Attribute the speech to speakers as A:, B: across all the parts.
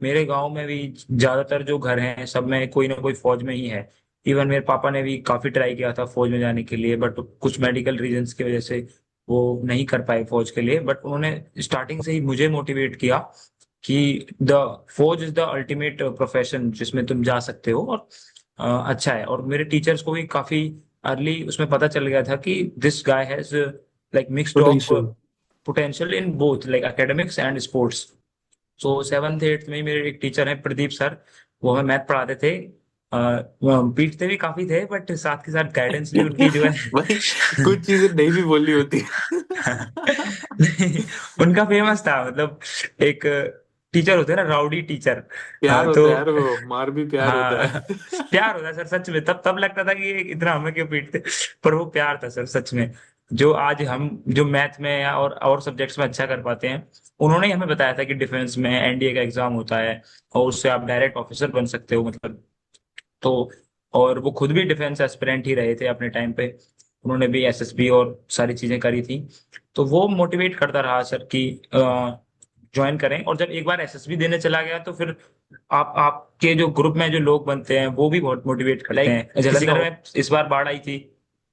A: मेरे गांव में भी ज्यादातर जो घर हैं सब में कोई ना कोई फौज में ही है। इवन मेरे पापा ने भी काफी ट्राई किया था फौज में जाने के लिए, बट कुछ मेडिकल रीजंस की वजह से वो नहीं कर पाए फौज के लिए। बट उन्होंने स्टार्टिंग से ही मुझे मोटिवेट किया कि द फौज इज द अल्टीमेट प्रोफेशन जिसमें तुम जा सकते हो, और अच्छा है। और मेरे टीचर्स को भी काफी अर्ली उसमें पता चल गया था कि this guy has like mixed of
B: potential.
A: Potential in both like academics and sports. So seventh eighth में ही मेरे एक टीचर हैं प्रदीप सर, वो हमें मैथ पढ़ाते थे। वो पीटते भी काफी थे, बट साथ के साथ गाइडेंस भी उनकी जो है
B: भाई कुछ चीजें नहीं भी बोलनी होती।
A: नहीं, उनका फेमस था मतलब। एक टीचर होते हैं ना, राउडी टीचर।
B: प्यार
A: हाँ
B: होता
A: तो
B: है यार, वो मार भी प्यार होता
A: हाँ,
B: है।
A: प्यार होता है सर सच में। तब तब लगता था कि ये इतना हमें क्यों पीटते, पर वो प्यार था सर सच में। जो आज हम जो मैथ में या और सब्जेक्ट्स में अच्छा कर पाते हैं, उन्होंने ही हमें बताया था कि डिफेंस में एनडीए का एग्जाम होता है और उससे आप डायरेक्ट ऑफिसर बन सकते हो मतलब। तो और वो खुद भी डिफेंस एस्पिरेंट ही रहे थे अपने टाइम पे। उन्होंने भी एसएसबी और सारी चीजें करी थी। तो वो मोटिवेट करता रहा सर कि ज्वाइन करें। और जब एक बार एसएसबी देने चला गया तो फिर आप आपके जो ग्रुप में जो लोग बनते हैं वो भी बहुत मोटिवेट करते हैं। जलंधर में इस बार बाढ़ आई थी,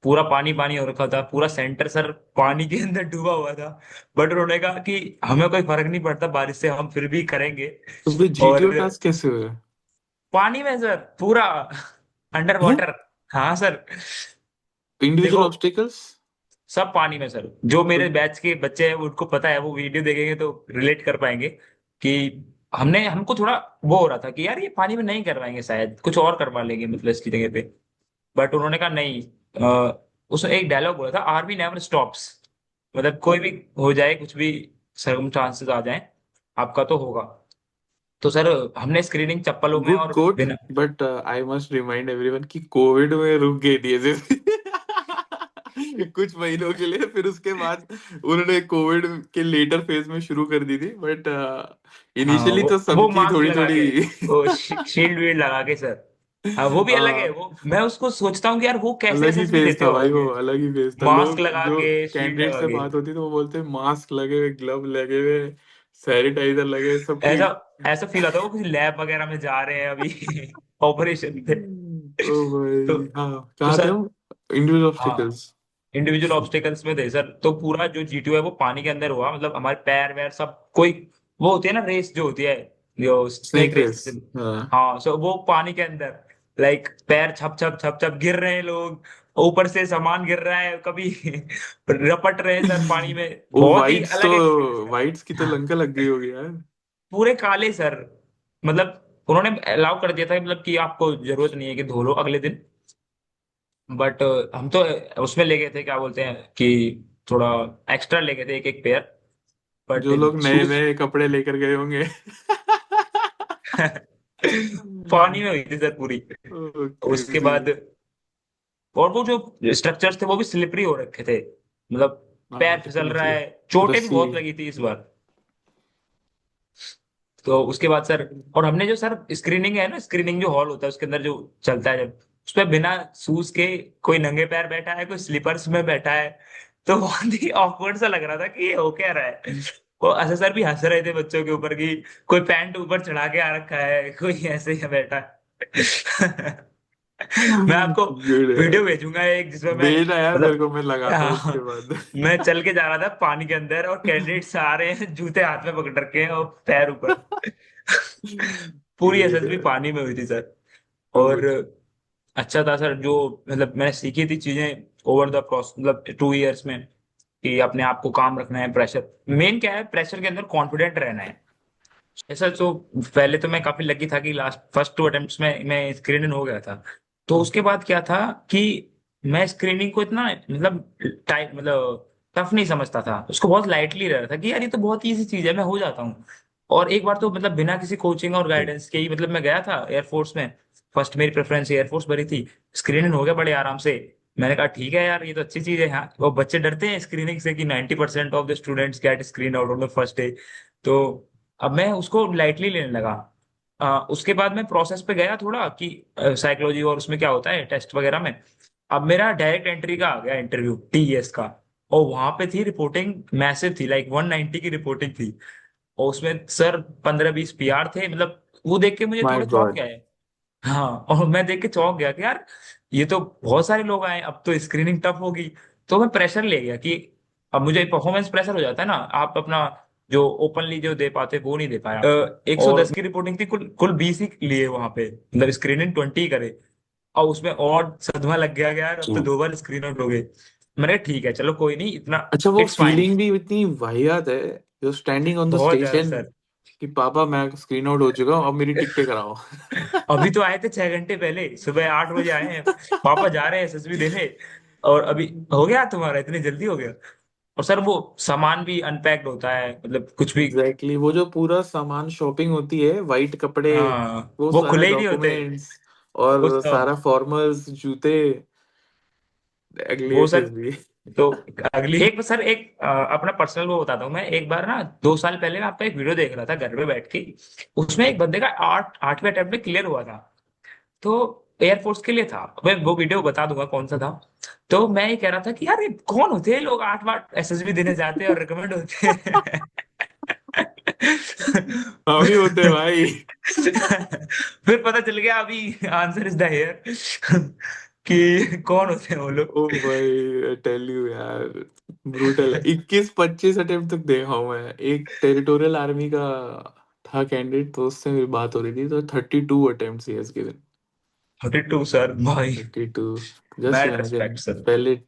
A: पूरा पानी पानी हो रखा था, पूरा सेंटर सर पानी के अंदर डूबा हुआ था। बट उन्होंने कहा कि हमें कोई फर्क नहीं पड़ता बारिश से, हम फिर भी करेंगे।
B: तो फिर
A: और
B: जीटीओ टास्क कैसे हुए?
A: पानी में सर पूरा अंडर
B: हैं?
A: वाटर। हाँ सर।
B: इंडिविजुअल
A: देखो,
B: ऑब्स्टिकल्स?
A: सब पानी में सर। जो मेरे बैच के बच्चे हैं उनको पता है, वो वीडियो देखेंगे तो रिलेट कर पाएंगे कि हमने हमको थोड़ा वो हो रहा था कि यार ये पानी में नहीं करवाएंगे, शायद कुछ और करवा लेंगे मतलब इसकी जगह पे। बट उन्होंने कहा नहीं। उसने एक डायलॉग बोला था, आर्मी नेवर स्टॉप्स। मतलब कोई भी हो जाए, कुछ भी सर्कमस्टांसेस आ जाए, आपका तो होगा। तो सर हमने स्क्रीनिंग चप्पलों में
B: गुड
A: और
B: कोट।
A: बिना।
B: But I must remind everyone कि कोविड में रुक गई थी ऐसे। कुछ महीनों के लिए, फिर उसके बाद उन्होंने कोविड के लेटर फेज में शुरू कर दी थी, बट
A: हाँ
B: इनिशियली तो
A: वो
B: सबकी
A: मास्क
B: थोड़ी
A: लगा के,
B: थोड़ी।
A: वो शील्ड वील्ड लगा के सर। हाँ वो भी अलग है।
B: हाँ,
A: वो मैं उसको सोचता हूँ कि यार वो कैसे
B: अलग ही
A: एसएसबी
B: फेज
A: देते
B: था भाई, वो
A: होंगे,
B: अलग ही फेज था।
A: मास्क
B: लोग
A: लगा
B: जो
A: के शील्ड
B: कैंडिडेट
A: लगा
B: से
A: के।
B: बात होती तो वो बोलते मास्क लगे हुए, ग्लव लगे हुए, सैनिटाइजर लगे, सबकी।
A: ऐसा ऐसा फील आता है वो किसी लैब वगैरह में जा रहे हैं अभी ऑपरेशन पे।
B: ओ
A: तो
B: भाई हाँ,
A: तो
B: कहाँ थे
A: सर,
B: हम? इंडिविजुअल
A: हाँ
B: ऑब्स्टिकल्स।
A: इंडिविजुअल ऑब्स्टेकल्स में थे सर। तो पूरा जो जीटीओ है वो पानी के अंदर हुआ, मतलब हमारे पैर वैर सब कोई, वो होती है ना रेस जो होती है, जो स्नेक
B: स्नेक
A: रेस
B: रेस।
A: जैसे।
B: हाँ।
A: हाँ सो वो पानी के अंदर लाइक पैर छप छप छप छप गिर रहे हैं लोग, ऊपर से सामान गिर रहा है कभी रपट रहे हैं सर पानी में।
B: वो
A: बहुत ही
B: वाइट्स तो,
A: अलग एक्सपीरियंस था।
B: वाइट्स की तो
A: हाँ,
B: लंका लग गई होगी यार।
A: पूरे काले सर। मतलब उन्होंने अलाउ कर दिया था मतलब कि आपको जरूरत नहीं है कि धो लो अगले दिन। बट हम तो उसमें ले गए थे, क्या बोलते हैं कि थोड़ा एक्स्ट्रा ले गए थे एक एक पेयर। बट
B: जो लोग नए
A: शूज
B: नए कपड़े लेकर गए होंगे।
A: पानी में हुई थी सर पूरी। उसके
B: क्रेजी।
A: बाद और वो जो स्ट्रक्चर्स थे वो भी स्लिपरी हो रखे थे, मतलब
B: हाँ,
A: पैर फिसल रहा
B: डेफिनेटली।
A: है। चोटें भी
B: रस्सी।
A: बहुत लगी थी इस बार। तो उसके बाद सर, और हमने जो सर स्क्रीनिंग है ना, स्क्रीनिंग जो हॉल होता है उसके अंदर जो चलता है जब, उस पर बिना शूज के कोई नंगे पैर बैठा है, कोई स्लीपर्स में बैठा है। तो बहुत ही ऑकवर्ड सा लग रहा था कि ये हो क्या रहा है। वो असेसर भी हंस रहे थे बच्चों के ऊपर कि कोई पैंट ऊपर चढ़ा के आ रखा है, कोई ऐसे ही बैठा है। मैं आपको
B: गुड
A: वीडियो
B: यार।
A: भेजूंगा एक जिसमें मैं
B: भेजना यार मेरे
A: मतलब,
B: को, मैं लगाता हूँ उसके
A: हाँ,
B: बाद।
A: मैं चल के जा रहा था पानी के अंदर और कैंडिडेट्स आ रहे हैं जूते हाथ में पकड़ रखे हैं और पैर ऊपर। पूरी
B: ग्रेट
A: एसएसबी
B: यार।
A: पानी में हुई थी सर। और
B: ओह,
A: अच्छा था सर, जो मतलब मैंने सीखी थी चीजें ओवर द प्रोसेस मतलब 2 इयर्स में, कि अपने आप को काम रखना है। प्रेशर मेन क्या है, प्रेशर के अंदर कॉन्फिडेंट रहना है। ऐसा तो पहले तो मैं काफी लकी था कि लास्ट फर्स्ट 2 अटेम्प्ट्स में मैं स्क्रीनिंग हो गया था। तो उसके बाद क्या था कि मैं स्क्रीनिंग को इतना मतलब टाइट मतलब टफ नहीं समझता था, उसको बहुत लाइटली रह रहा था कि यार ये तो बहुत इजी चीज है, मैं हो जाता हूँ। और एक बार तो मतलब बिना किसी कोचिंग और गाइडेंस के ही मतलब मैं गया था एयरफोर्स में। फर्स्ट मेरी प्रेफरेंस एयरफोर्स भरी थी। स्क्रीनिंग हो गया बड़े आराम से। मैंने कहा ठीक है यार, ये तो अच्छी चीज है। हाँ वो बच्चे डरते हैं स्क्रीनिंग से कि 90% of the students gate screen out on the first day. तो अब मैं उसको लाइटली लेने लगा। उसके बाद मैं प्रोसेस पे गया थोड़ा कि साइकोलॉजी और उसमें क्या होता है टेस्ट वगैरह में। अब मेरा डायरेक्ट एंट्री का आ गया इंटरव्यू टीएस का। और वहां पे थी रिपोर्टिंग मैसिव थी, लाइक 190 की रिपोर्टिंग थी। और उसमें सर 15-20 पीआर थे, मतलब वो देख के मुझे
B: माय
A: थोड़ा चौंक
B: गॉड।
A: गया है। हाँ, और मैं देख के चौंक गया कि यार ये तो बहुत सारे लोग आए, अब तो स्क्रीनिंग टफ होगी। तो मैं प्रेशर ले गया कि अब मुझे परफॉर्मेंस प्रेशर हो जाता है ना, आप अपना जो ओपनली जो दे पाते वो नहीं दे पाया। 110
B: और
A: की रिपोर्टिंग थी, कुल कुल 20 ही लिए वहां पे, मतलब स्क्रीनिंग 20 करे। और उसमें और सदमा लग गया कि यार अब तो 2 बार स्क्रीन आउट हो गए। मैंने कहा ठीक है चलो कोई नहीं इतना,
B: अच्छा, वो
A: इट्स फाइन।
B: फीलिंग भी इतनी वाहियात है, जो स्टैंडिंग ऑन द
A: बहुत ज्यादा
B: स्टेशन,
A: सर।
B: कि पापा मैं स्क्रीन आउट हो चुका हूँ, अब मेरी टिकटें कराओ।
A: अभी तो आए थे 6 घंटे पहले, सुबह 8 बजे आए हैं, पापा जा रहे हैं एसएसबी देने, और अभी हो गया तुम्हारा, इतनी जल्दी हो गया। और सर वो सामान भी अनपैक्ड होता है, मतलब कुछ भी।
B: एग्जैक्टली exactly, वो जो पूरा सामान शॉपिंग होती है, वाइट कपड़े,
A: हाँ,
B: वो
A: वो
B: सारे
A: खुले ही नहीं होते।
B: डॉक्यूमेंट्स,
A: वो
B: और
A: सब,
B: सारा फॉर्मल्स, जूते, अगली
A: वो सर।
B: एसएसबी।
A: तो अगली एक सर, एक अपना पर्सनल वो बताता हूँ मैं। एक बार ना 2 साल पहले मैं आपका एक वीडियो देख रहा था घर पे बैठ के, उसमें एक बंदे का 8वें अटेम्प्ट में क्लियर हुआ था। तो एयरफोर्स के लिए था, मैं वो वीडियो बता दूंगा कौन सा था। तो मैं ये कह रहा था कि यार ये कौन होते हैं लोग 8 बार एसएसबी देने जाते हैं और रिकमेंड होते हैं।
B: हम ही होते हैं भाई।
A: फिर पता चल गया अभी, आंसर इज द हेयर, कि कौन होते हैं वो लोग।
B: ओ भाई, टेल यू यार, ब्रूटल है। 21-25 अटेम्प्ट तक देखा हूं मैं। एक टेरिटोरियल आर्मी का था कैंडिडेट, तो उससे मेरी बात हो रही थी, तो 32 अटेम्प्ट ही हैज गिवन।
A: 32 सर भाई।
B: 32। Just
A: mad
B: imagine.
A: Respect sir.
B: पहले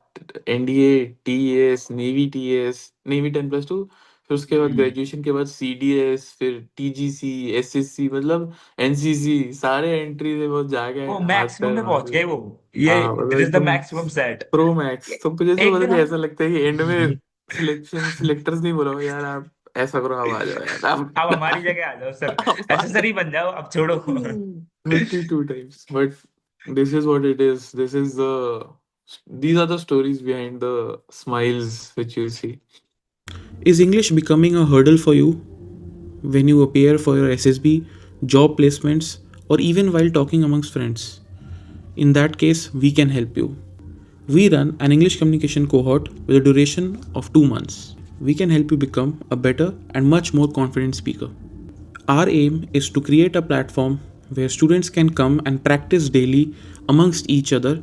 B: NDA, TS, navy TS, navy 10+2, फिर उसके बाद
A: हम्म।
B: ग्रेजुएशन के बाद सीडीएस, फिर टीजीसी, एसएससी, मतलब एनसीसी, सारे एंट्री से बहुत जाके
A: वो
B: हाथ
A: मैक्सिमम
B: पैर
A: में
B: मार
A: पहुंच
B: दिए।
A: गए वो। ये
B: हाँ, मतलब
A: दिस इज द
B: एकदम
A: मैक्सिमम सेट।
B: Pro max. तो मुझे ऐसे
A: एक
B: पता
A: दिन
B: नहीं,
A: हम,
B: ऐसा लगता है कि एंड में सिलेक्टर्स नहीं बोला यार, आप ऐसा करो, आप आ जाओ यार,
A: आप हमारी जगह आ जाओ सर,
B: आप आ
A: एसेसरी बन जाओ अब, छोड़ो।
B: जाओ। 32 times, but this is what it is. These are the stories behind the smiles which you see. Is English becoming a hurdle for you when you appear for your SSB, job placements, or even while talking amongst friends? In that case, we can help you. We run an English communication cohort with a duration of 2 months. We can help you become a better and much more confident speaker. Our aim is to create a platform where students can come and practice daily amongst each other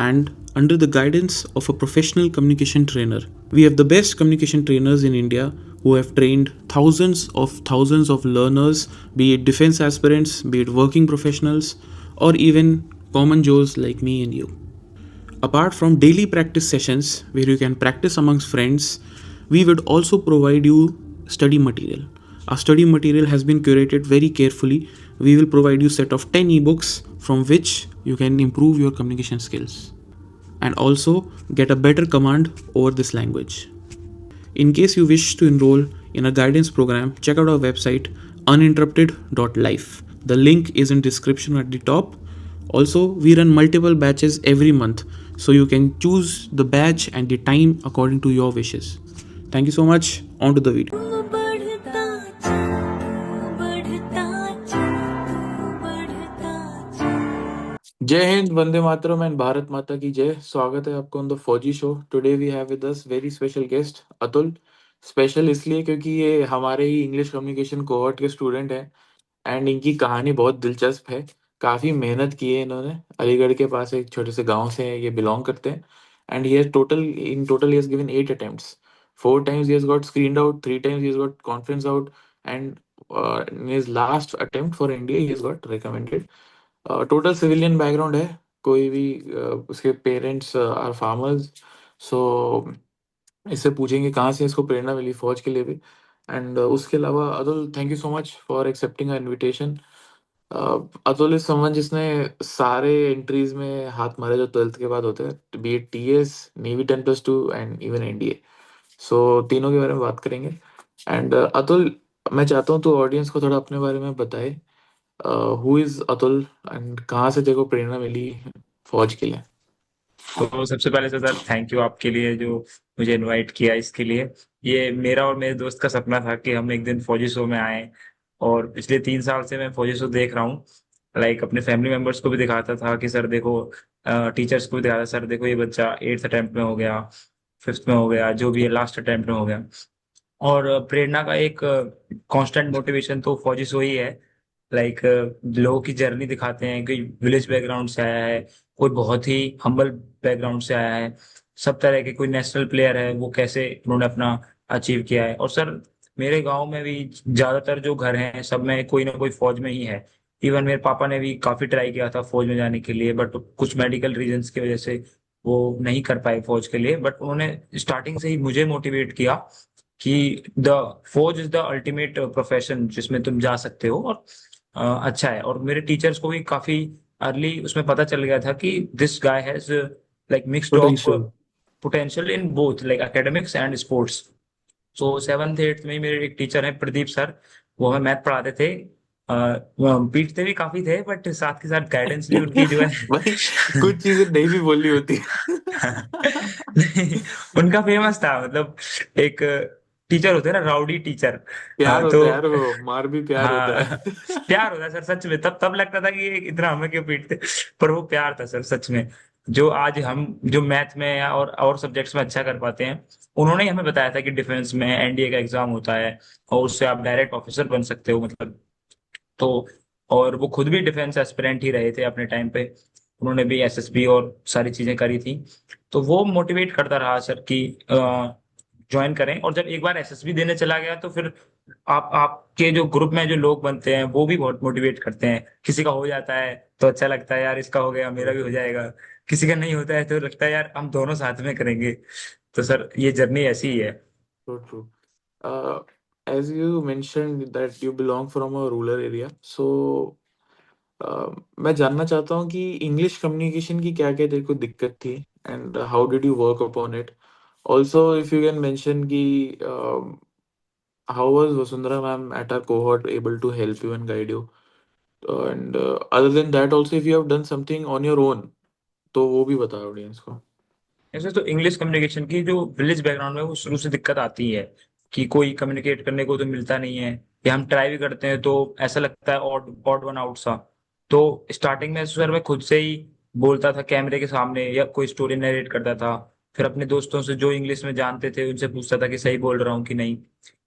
B: and under the guidance of a professional communication trainer. We have the best communication trainers in India who have trained thousands of learners, be it defense aspirants, be it working professionals, or even common Joes like me and you. Apart from daily practice sessions where you can practice amongst friends, we would also provide you study material. Our study material has been curated very carefully. We will provide you set of 10 ebooks from which you can improve your communication skills and also get a better command over this language. In case you wish to enroll in a guidance program, check out our website uninterrupted.life. The link is in description at the top. Also, we run multiple batches every month, so you can choose the batch and the time according to your wishes. Thank you so much. On to the video. जय हिंद, वंदे मातरम and Bharat Mata की जय। स्वागत है आपको on the Fauji show. Today we have with us very special guest Atul. Special इसलिए क्योंकि ये हमारे ही इंग्लिश कम्युनिकेशन कोहॉर्ट के स्टूडेंट हैं एंड इनकी कहानी बहुत दिलचस्प है। काफ़ी मेहनत की है इन्होंने। अलीगढ़ के पास एक छोटे से गांव से ये बिलोंग करते हैं and he has total he has given 8 attempts. 4 times he has got screened out, 3 times he has got conference out, and in his last attempt for India he has got recommended. Total civilian background है। कोई भी उसके parents are farmers. सो इससे पूछेंगे कहाँ से इसको प्रेरणा मिली फौज के लिए भी। एंड उसके अलावा Atul, thank you so much for accepting our invitation. Atul is someone जिसने सारे एंट्रीज में हाथ मारे जो 12th के बाद होते हैं, B at TS, navy 10+2 and even NDA. So तीनों के बारे में बात करेंगे। एंड अतुल, मैं चाहता हूँ तो ऑडियंस को थोड़ा अपने बारे में बताए। हु इज अतुल एंड कहाँ से देखो प्रेरणा मिली फौज के लिए।
A: तो सबसे पहले तो सर थैंक यू आपके लिए जो मुझे इनवाइट किया इसके लिए। ये मेरा और मेरे दोस्त का सपना था कि हम एक दिन फौजी शो में आए, और पिछले 3 साल से मैं फौजी शो देख रहा हूँ। लाइक अपने फैमिली मेंबर्स को भी दिखाता था कि सर देखो, टीचर्स को भी दिखाता, सर देखो ये बच्चा 8th अटेम्प्ट में हो गया, 5th में हो गया, जो भी है लास्ट अटेम्प्ट में हो गया। और प्रेरणा का एक कांस्टेंट मोटिवेशन तो फौजी सो ही है। लाइक लोगों की जर्नी दिखाते हैं, कोई विलेज बैकग्राउंड से आया है, कोई बहुत ही हम्बल बैकग्राउंड से आया है, सब तरह के, कोई नेशनल प्लेयर है वो कैसे उन्होंने अपना अचीव किया है। और सर मेरे गांव में भी ज्यादातर जो घर हैं सब में कोई ना कोई फौज में ही है। इवन मेरे पापा ने भी काफी ट्राई किया था फौज में जाने के लिए, बट कुछ मेडिकल रीजंस की वजह से वो नहीं कर पाए फौज के लिए। बट उन्होंने स्टार्टिंग से ही मुझे मोटिवेट किया कि द फौज इज द अल्टीमेट प्रोफेशन जिसमें तुम जा सकते हो, और अच्छा है। और मेरे टीचर्स को भी काफी अर्ली उसमें पता चल गया था कि this guy has like mixed of
B: potential.
A: Potential in both like academics and sports. So seventh eighth में ही मेरे एक टीचर हैं प्रदीप सर, वो हमें मैथ पढ़ाते थे। पीटते भी काफी थे, बट साथ के साथ गाइडेंस भी उनकी जो है
B: भाई कुछ चीजें नहीं भी बोलनी होती।
A: नहीं, उनका फेमस था मतलब, एक टीचर होते हैं ना राउडी टीचर।
B: प्यार
A: हाँ तो
B: होता है यार, वो मार भी प्यार होता
A: हाँ
B: है।
A: प्यार होता है सर सच में। तब तब लगता था कि ये इतना हमें क्यों पीटते, पर वो प्यार था सर सच में। जो आज हम जो मैथ में या और सब्जेक्ट्स में अच्छा कर पाते हैं, उन्होंने ही हमें बताया था कि डिफेंस में एनडीए का एग्जाम होता है और उससे आप डायरेक्ट ऑफिसर बन सकते हो मतलब। तो और वो खुद भी डिफेंस एस्पिरेंट ही रहे थे अपने टाइम पे, उन्होंने भी एसएसबी और सारी चीजें करी थी। तो वो मोटिवेट करता रहा सर कि ज्वाइन करें। और जब एक बार एसएसबी देने चला गया तो फिर आपके जो ग्रुप में जो लोग बनते हैं वो भी बहुत मोटिवेट करते हैं। किसी का हो जाता है तो अच्छा लगता है यार इसका हो गया मेरा भी हो जाएगा, किसी का नहीं होता है तो लगता है यार हम दोनों साथ में करेंगे। तो सर ये जर्नी ऐसी ही है।
B: So true. As you mentioned that you belong from a rural area, so मैं जानना चाहता हूँ कि इंग्लिश कम्युनिकेशन की क्या क्या तेरे को दिक्कत थी, and how did you work upon it. Also if you can mention कि how was Vasundhara ma'am at our cohort able to help you and guide you, and other than that also if you have done something on your own, तो वो भी बता audience को।
A: ऐसे तो English communication की जो विलेज बैकग्राउंड में वो शुरू से दिक्कत आती है कि कोई कम्युनिकेट करने को तो मिलता नहीं है, या हम ट्राई भी करते हैं तो ऐसा लगता है ऑड ऑड वन आउट सा। तो स्टार्टिंग में सर मैं खुद से ही बोलता था कैमरे के सामने या कोई स्टोरी नरेट करता था, फिर अपने दोस्तों से जो इंग्लिश में जानते थे उनसे पूछता था कि सही बोल रहा हूँ कि नहीं।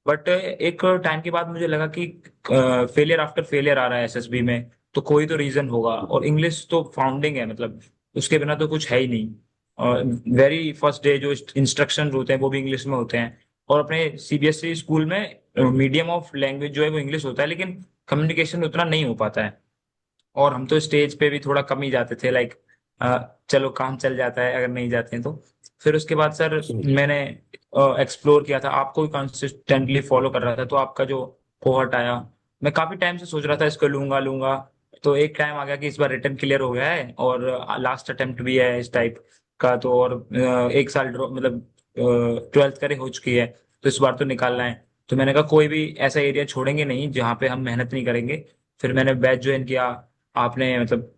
A: बट एक टाइम के बाद मुझे लगा कि फेलियर आफ्टर फेलियर आ रहा है एसएसबी में, तो कोई तो रीजन होगा। और इंग्लिश तो फाउंडिंग है मतलब, उसके बिना तो कुछ है ही नहीं। और वेरी फर्स्ट डे जो इंस्ट्रक्शन होते हैं वो भी इंग्लिश में होते हैं। और अपने सीबीएसई स्कूल में मीडियम ऑफ लैंग्वेज जो है वो इंग्लिश होता है, लेकिन कम्युनिकेशन उतना नहीं हो पाता है। और हम तो स्टेज पे भी थोड़ा कम ही जाते थे, लाइक चलो काम चल जाता है अगर नहीं जाते हैं तो। फिर उसके बाद सर मैंने एक्सप्लोर किया था, आपको भी कंसिस्टेंटली फॉलो कर रहा था, तो आपका जो कोहर्ट आया, मैं काफी टाइम से सोच रहा था इसको लूंगा लूंगा। तो एक टाइम आ गया कि इस बार रिटर्न क्लियर हो गया है और लास्ट अटेम्प्ट भी है इस टाइप का। तो और एक साल मतलब ट्वेल्थ करे हो चुकी है, तो इस बार तो निकालना है। तो मैंने कहा कोई भी ऐसा एरिया छोड़ेंगे नहीं जहाँ पे हम मेहनत नहीं करेंगे। फिर मैंने बैच ज्वाइन किया। आपने मतलब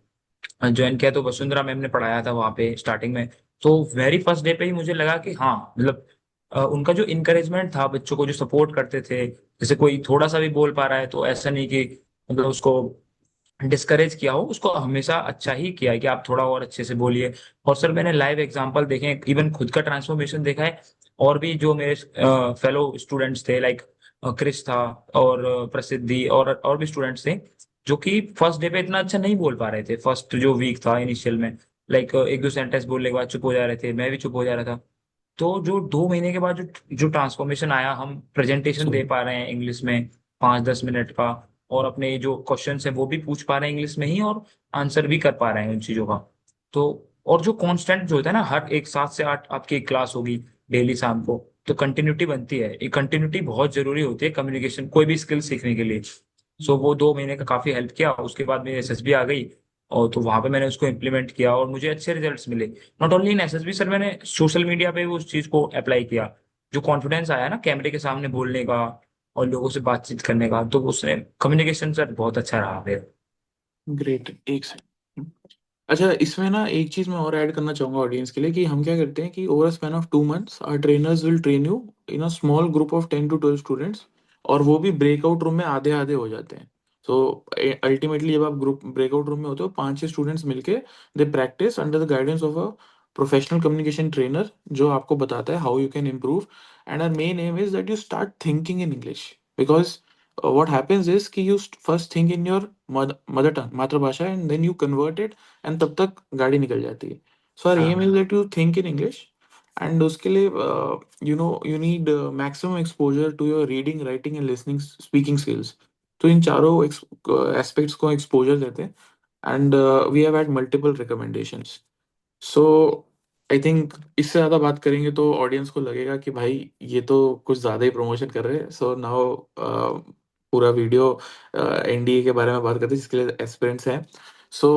A: ज्वाइन किया तो वसुंधरा मैम ने पढ़ाया था वहाँ पे स्टार्टिंग में। तो वेरी फर्स्ट डे पे ही मुझे लगा कि हाँ मतलब उनका जो इनकरेजमेंट था, बच्चों को जो सपोर्ट करते थे, जैसे कोई थोड़ा सा भी बोल पा रहा है तो ऐसा नहीं कि मतलब उसको डिस्करेज किया हो, उसको हमेशा अच्छा ही किया है कि आप थोड़ा और अच्छे से बोलिए। और सर मैंने लाइव एग्जांपल देखे हैं, इवन खुद का ट्रांसफॉर्मेशन देखा है। और भी जो मेरे फेलो स्टूडेंट्स थे लाइक क्रिश था और प्रसिद्धि और भी स्टूडेंट्स थे, जो कि फर्स्ट डे पे इतना अच्छा नहीं बोल पा रहे थे, फर्स्ट जो वीक था इनिशियल में। लाइक एक दो सेंटेंस बोलने के बाद चुप हो जा रहे थे, मैं भी चुप हो जा रहा था। तो जो 2 महीने के बाद जो जो ट्रांसफॉर्मेशन आया, हम प्रेजेंटेशन दे पा रहे हैं इंग्लिश में 5-10 मिनट का, और अपने जो क्वेश्चन है वो भी पूछ पा रहे हैं इंग्लिश में ही, और आंसर भी कर पा रहे हैं उन चीजों का। तो और जो कांस्टेंट जो होता है ना, हर एक 7 से 8 आपकी एक क्लास होगी डेली शाम को, तो कंटिन्यूटी बनती है। ये कंटिन्यूटी बहुत जरूरी होती है कम्युनिकेशन कोई भी स्किल सीखने के लिए। सो वो 2 महीने का काफी हेल्प किया। उसके बाद मेरी एसएसबी आ गई, और तो वहां पे मैंने उसको इम्प्लीमेंट किया और मुझे अच्छे रिजल्ट्स मिले। Not only in SSB sir, मैंने सोशल मीडिया पे भी उस चीज को अप्लाई किया। जो कॉन्फिडेंस आया ना कैमरे के सामने बोलने का और लोगों से बातचीत करने का, तो उसने कम्युनिकेशन सर बहुत अच्छा रहा मेरा।
B: ग्रेट, एक सेकंड। अच्छा, इसमें ना एक चीज मैं और ऐड करना चाहूंगा ऑडियंस के लिए, कि हम क्या करते हैं कि over a span of 2 months our trainers will train you in a small group of 10 to 12 students, और वो भी ब्रेकआउट रूम में आधे आधे हो जाते हैं। सो अल्टीमेटली जब आप ग्रुप ब्रेकआउट रूम में होते हो, 5-6 स्टूडेंट्स मिलके दे practice under the guidance of a professional communication trainer जो आपको बताता है how you can improve. And our main aim is that you start thinking in English, because what happens is कि you first think in your mother tongue, मातृभाषा, and then you convert it, and तब तक गाड़ी निकल जाती है. So our aim is
A: हाँ,
B: that you think in English, and उसके लिए you need maximum exposure to your reading, writing and listening, speaking skills. तो इन चारों aspects को exposure देते हैं, and we have had multiple recommendations. So I think इससे ज़्यादा बात करेंगे तो ऑडियंस को लगेगा कि भाई ये तो कुछ ज़्यादा ही प्रमोशन कर रहे हैं. सो नाउ पूरा वीडियो एनडीए के बारे में बात करते हैं जिसके लिए एस्पिरेंट्स हैं. सो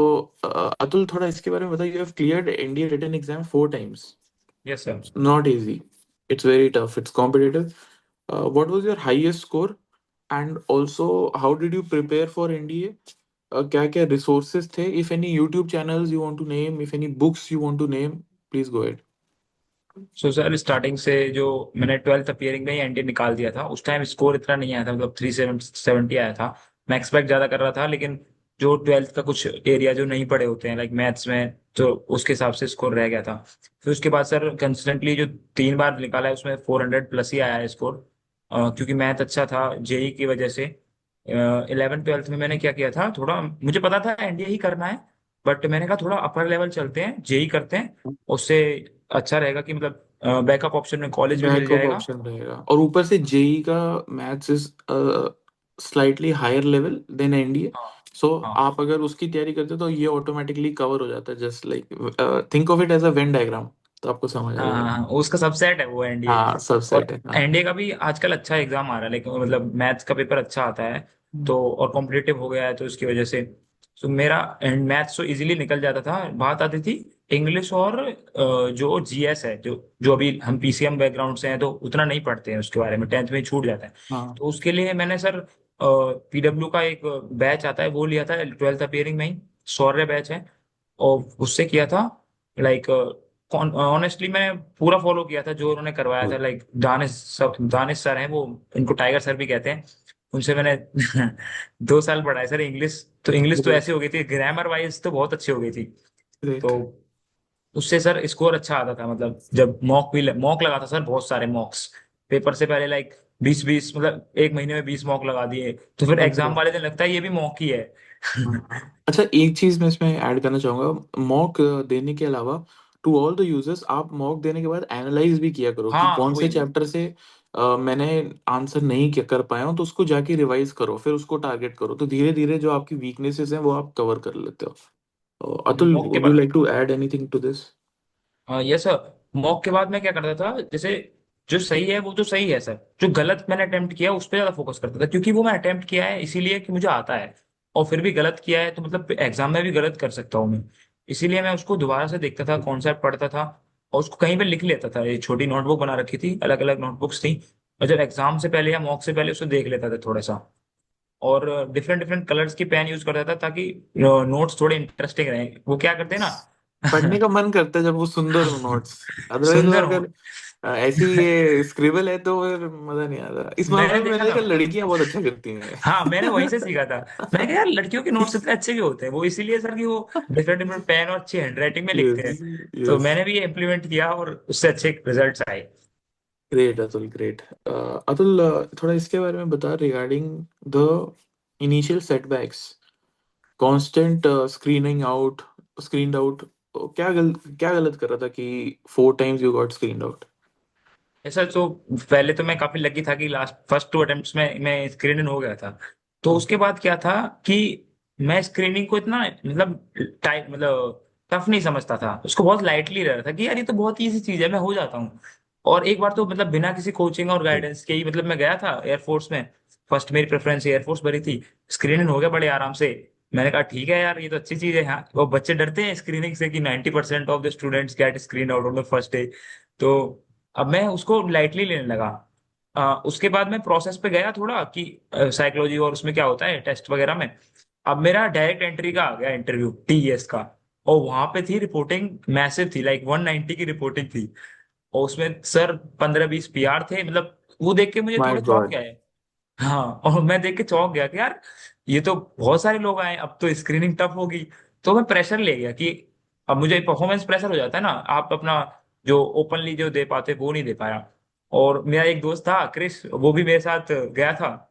B: अतुल, थोड़ा इसके बारे में बताइए. You have cleared NDA written exam 4 times.
A: Yes sir.
B: Not easy. It's very tough. It's competitive. What was your highest score? And also, how did you prepare for NDA? क्या क्या resources थे? If any YouTube channels you want to name, if any books you want to name, please go ahead.
A: So sir starting से जो मैंने 12th appearing में ही ND निकाल दिया था, उस टाइम स्कोर इतना नहीं आया था, मतलब 370 आया था. मैं एक्सपेक्ट ज्यादा कर रहा था, लेकिन जो 12th का कुछ एरिया जो नहीं पढ़े होते हैं लाइक मैथ्स में, तो उसके हिसाब से स्कोर रह गया था. फिर उसके बाद सर कंसिस्टेंटली जो 3 बार निकाला है उसमें 400 प्लस ही आया है स्कोर. क्योंकि मैथ अच्छा था जेई की वजह से. 11th 12th में मैंने क्या किया था, थोड़ा मुझे पता था एनडीए ही करना है, बट मैंने कहा थोड़ा अपर लेवल चलते हैं, जेई करते हैं, उससे अच्छा रहेगा कि मतलब बैकअप ऑप्शन में कॉलेज भी मिल
B: बैकअप
A: जाएगा.
B: ऑप्शन रहेगा, और ऊपर से जेई का maths is slightly higher level than NDA.
A: हाँ.
B: सो
A: हाँ.
B: आप अगर उसकी तैयारी करते हो तो ये ऑटोमेटिकली कवर हो जाता है. Just like think of it as a Venn diagram, तो आपको समझ आ
A: हाँ. हाँ.
B: जाएगा.
A: हाँ, उसका सबसेट है वो एनडीए.
B: हाँ, सब
A: और
B: सेट है. हाँ.
A: एनडीए का भी आजकल अच्छा एग्जाम आ रहा है, लेकिन मतलब मैथ्स का पेपर अच्छा आता है, तो और कॉम्पिटिटिव हो गया है तो उसकी वजह से. तो मेरा एंड मैथ्स तो इजीली निकल जाता था. बात आती थी इंग्लिश और जो जीएस है, जो जो अभी हम पीसीएम बैकग्राउंड से हैं तो उतना नहीं पढ़ते हैं उसके बारे में, 10th में ही छूट जाता है.
B: हाँ.
A: तो उसके लिए मैंने सर पीडब्ल्यू का एक बैच आता है वो लिया था 12th अपियरिंग में ही, शौर्य बैच है, और उससे किया था. लाइक ऑनेस्टली मैंने पूरा फॉलो किया था जो उन्होंने करवाया था. लाइक दानिश सर हैं वो, इनको टाइगर सर भी कहते हैं. उनसे मैंने 2 साल पढ़ा है सर इंग्लिश. तो इंग्लिश तो
B: ग्रेट.
A: ऐसी हो गई थी, ग्रामर वाइज तो बहुत अच्छी हो गई थी.
B: ग्रेट.
A: तो उससे सर स्कोर अच्छा आता था. मतलब जब मॉक लगा था सर, बहुत सारे मॉक्स पेपर से पहले, लाइक 20-20, मतलब एक महीने में 20 मॉक लगा दिए, तो फिर एग्जाम
B: ओके.
A: वाले दिन लगता है ये भी मॉक ही है.
B: हाँ. अच्छा, एक चीज मैं इसमें ऐड करना चाहूंगा. मॉक देने के अलावा, टू ऑल द यूजर्स, आप मॉक देने के बाद एनालाइज भी किया करो कि
A: हाँ
B: कौन से
A: वही वही.
B: चैप्टर से मैंने आंसर नहीं कर पाया हूँ, तो उसको जाके रिवाइज करो, फिर उसको टारगेट करो, तो धीरे धीरे जो आपकी वीकनेसेस हैं वो आप कवर कर लेते हो. अतुल,
A: मॉक के
B: would you like to add anything to this?
A: हाँ यस सर. मॉक के बाद मैं क्या करता था, जैसे जो सही है वो तो सही है सर, जो गलत मैंने अटेम्प्ट किया उस पर ज्यादा फोकस करता था, क्योंकि वो मैं अटेम्प्ट किया है इसीलिए कि मुझे आता है, और फिर भी गलत किया है तो मतलब एग्जाम में भी गलत कर सकता हूँ मैं. इसीलिए मैं उसको दोबारा से देखता था, कॉन्सेप्ट पढ़ता था, और उसको कहीं पे लिख लेता था. ये छोटी नोटबुक बना रखी थी, अलग अलग नोटबुक्स थी, और जब एग्जाम से पहले या मॉक से पहले उसे देख लेता था थोड़ा सा. और डिफरेंट डिफरेंट कलर्स की पेन यूज करता था ताकि नोट्स थोड़े इंटरेस्टिंग रहे. वो क्या करते हैं
B: पढ़ने
A: ना.
B: का मन करता है जब वो सुंदर हो नोट्स. अदरवाइज वो
A: सुंदर हो.
B: अगर ऐसी ये स्क्रिबल है तो फिर मजा नहीं आता. इस मामले
A: मैंने
B: में
A: देखा
B: मैंने
A: था.
B: देखा लड़कियां बहुत अच्छा करती हैं.
A: हाँ मैंने वहीं से सीखा था. मैंने कहा यार लड़कियों के नोट्स इतने अच्छे क्यों होते हैं, वो इसीलिए सर कि वो डिफरेंट डिफरेंट पेन और अच्छी हैंडराइटिंग में लिखते
B: यस.
A: हैं. तो
B: यस.
A: मैंने भी ये इम्प्लीमेंट किया और उससे अच्छे रिजल्ट्स आए.
B: Great Atul, great. अतुल, थोड़ा इसके बारे में बता regarding the initial setbacks, constant screening out, screened out. क्या गलत कर रहा था कि 4 times you got screened out?
A: ऐसा तो पहले तो मैं काफी लकी था कि लास्ट फर्स्ट 2 अटेम्प्ट्स में मैं स्क्रीनिंग हो गया था. तो उसके बाद क्या था कि मैं स्क्रीनिंग को इतना मतलब टाइट, मतलब टफ नहीं समझता था, उसको बहुत लाइटली रह रहा था कि यार ये तो बहुत इजी चीज है, मैं हो जाता हूँ. और एक बार तो मतलब बिना किसी कोचिंग और गाइडेंस के ही, मतलब मैं गया था एयरफोर्स में, फर्स्ट मेरी प्रेफरेंस एयरफोर्स भरी थी. स्क्रीनिंग हो गया बड़े आराम से. मैंने कहा ठीक है यार ये तो अच्छी चीज है. हाँ वो बच्चे डरते हैं स्क्रीनिंग से कि 90% of the students gate screen out on the first day. तो अब मैं उसको लाइटली लेने लगा. उसके बाद मैं प्रोसेस पे गया थोड़ा कि साइकोलॉजी और उसमें क्या होता है टेस्ट वगैरह में. अब मेरा डायरेक्ट एंट्री का आ गया इंटरव्यू टीएस का, और वहां पे थी रिपोर्टिंग मैसिव थी, लाइक 190 की रिपोर्टिंग थी, और उसमें सर 15-20 पीआर थे. मतलब वो देख के मुझे
B: माय
A: थोड़ा चौंक
B: गॉड.
A: गया है. हाँ और मैं देख के चौंक गया कि यार ये तो बहुत सारे लोग आए, अब तो स्क्रीनिंग टफ होगी. तो मैं प्रेशर ले गया कि अब मुझे परफॉर्मेंस प्रेशर हो जाता है ना, आप अपना जो ओपनली जो दे पाते वो नहीं दे पाया। और मेरा एक दोस्त था क्रिस, वो भी मेरे साथ गया था।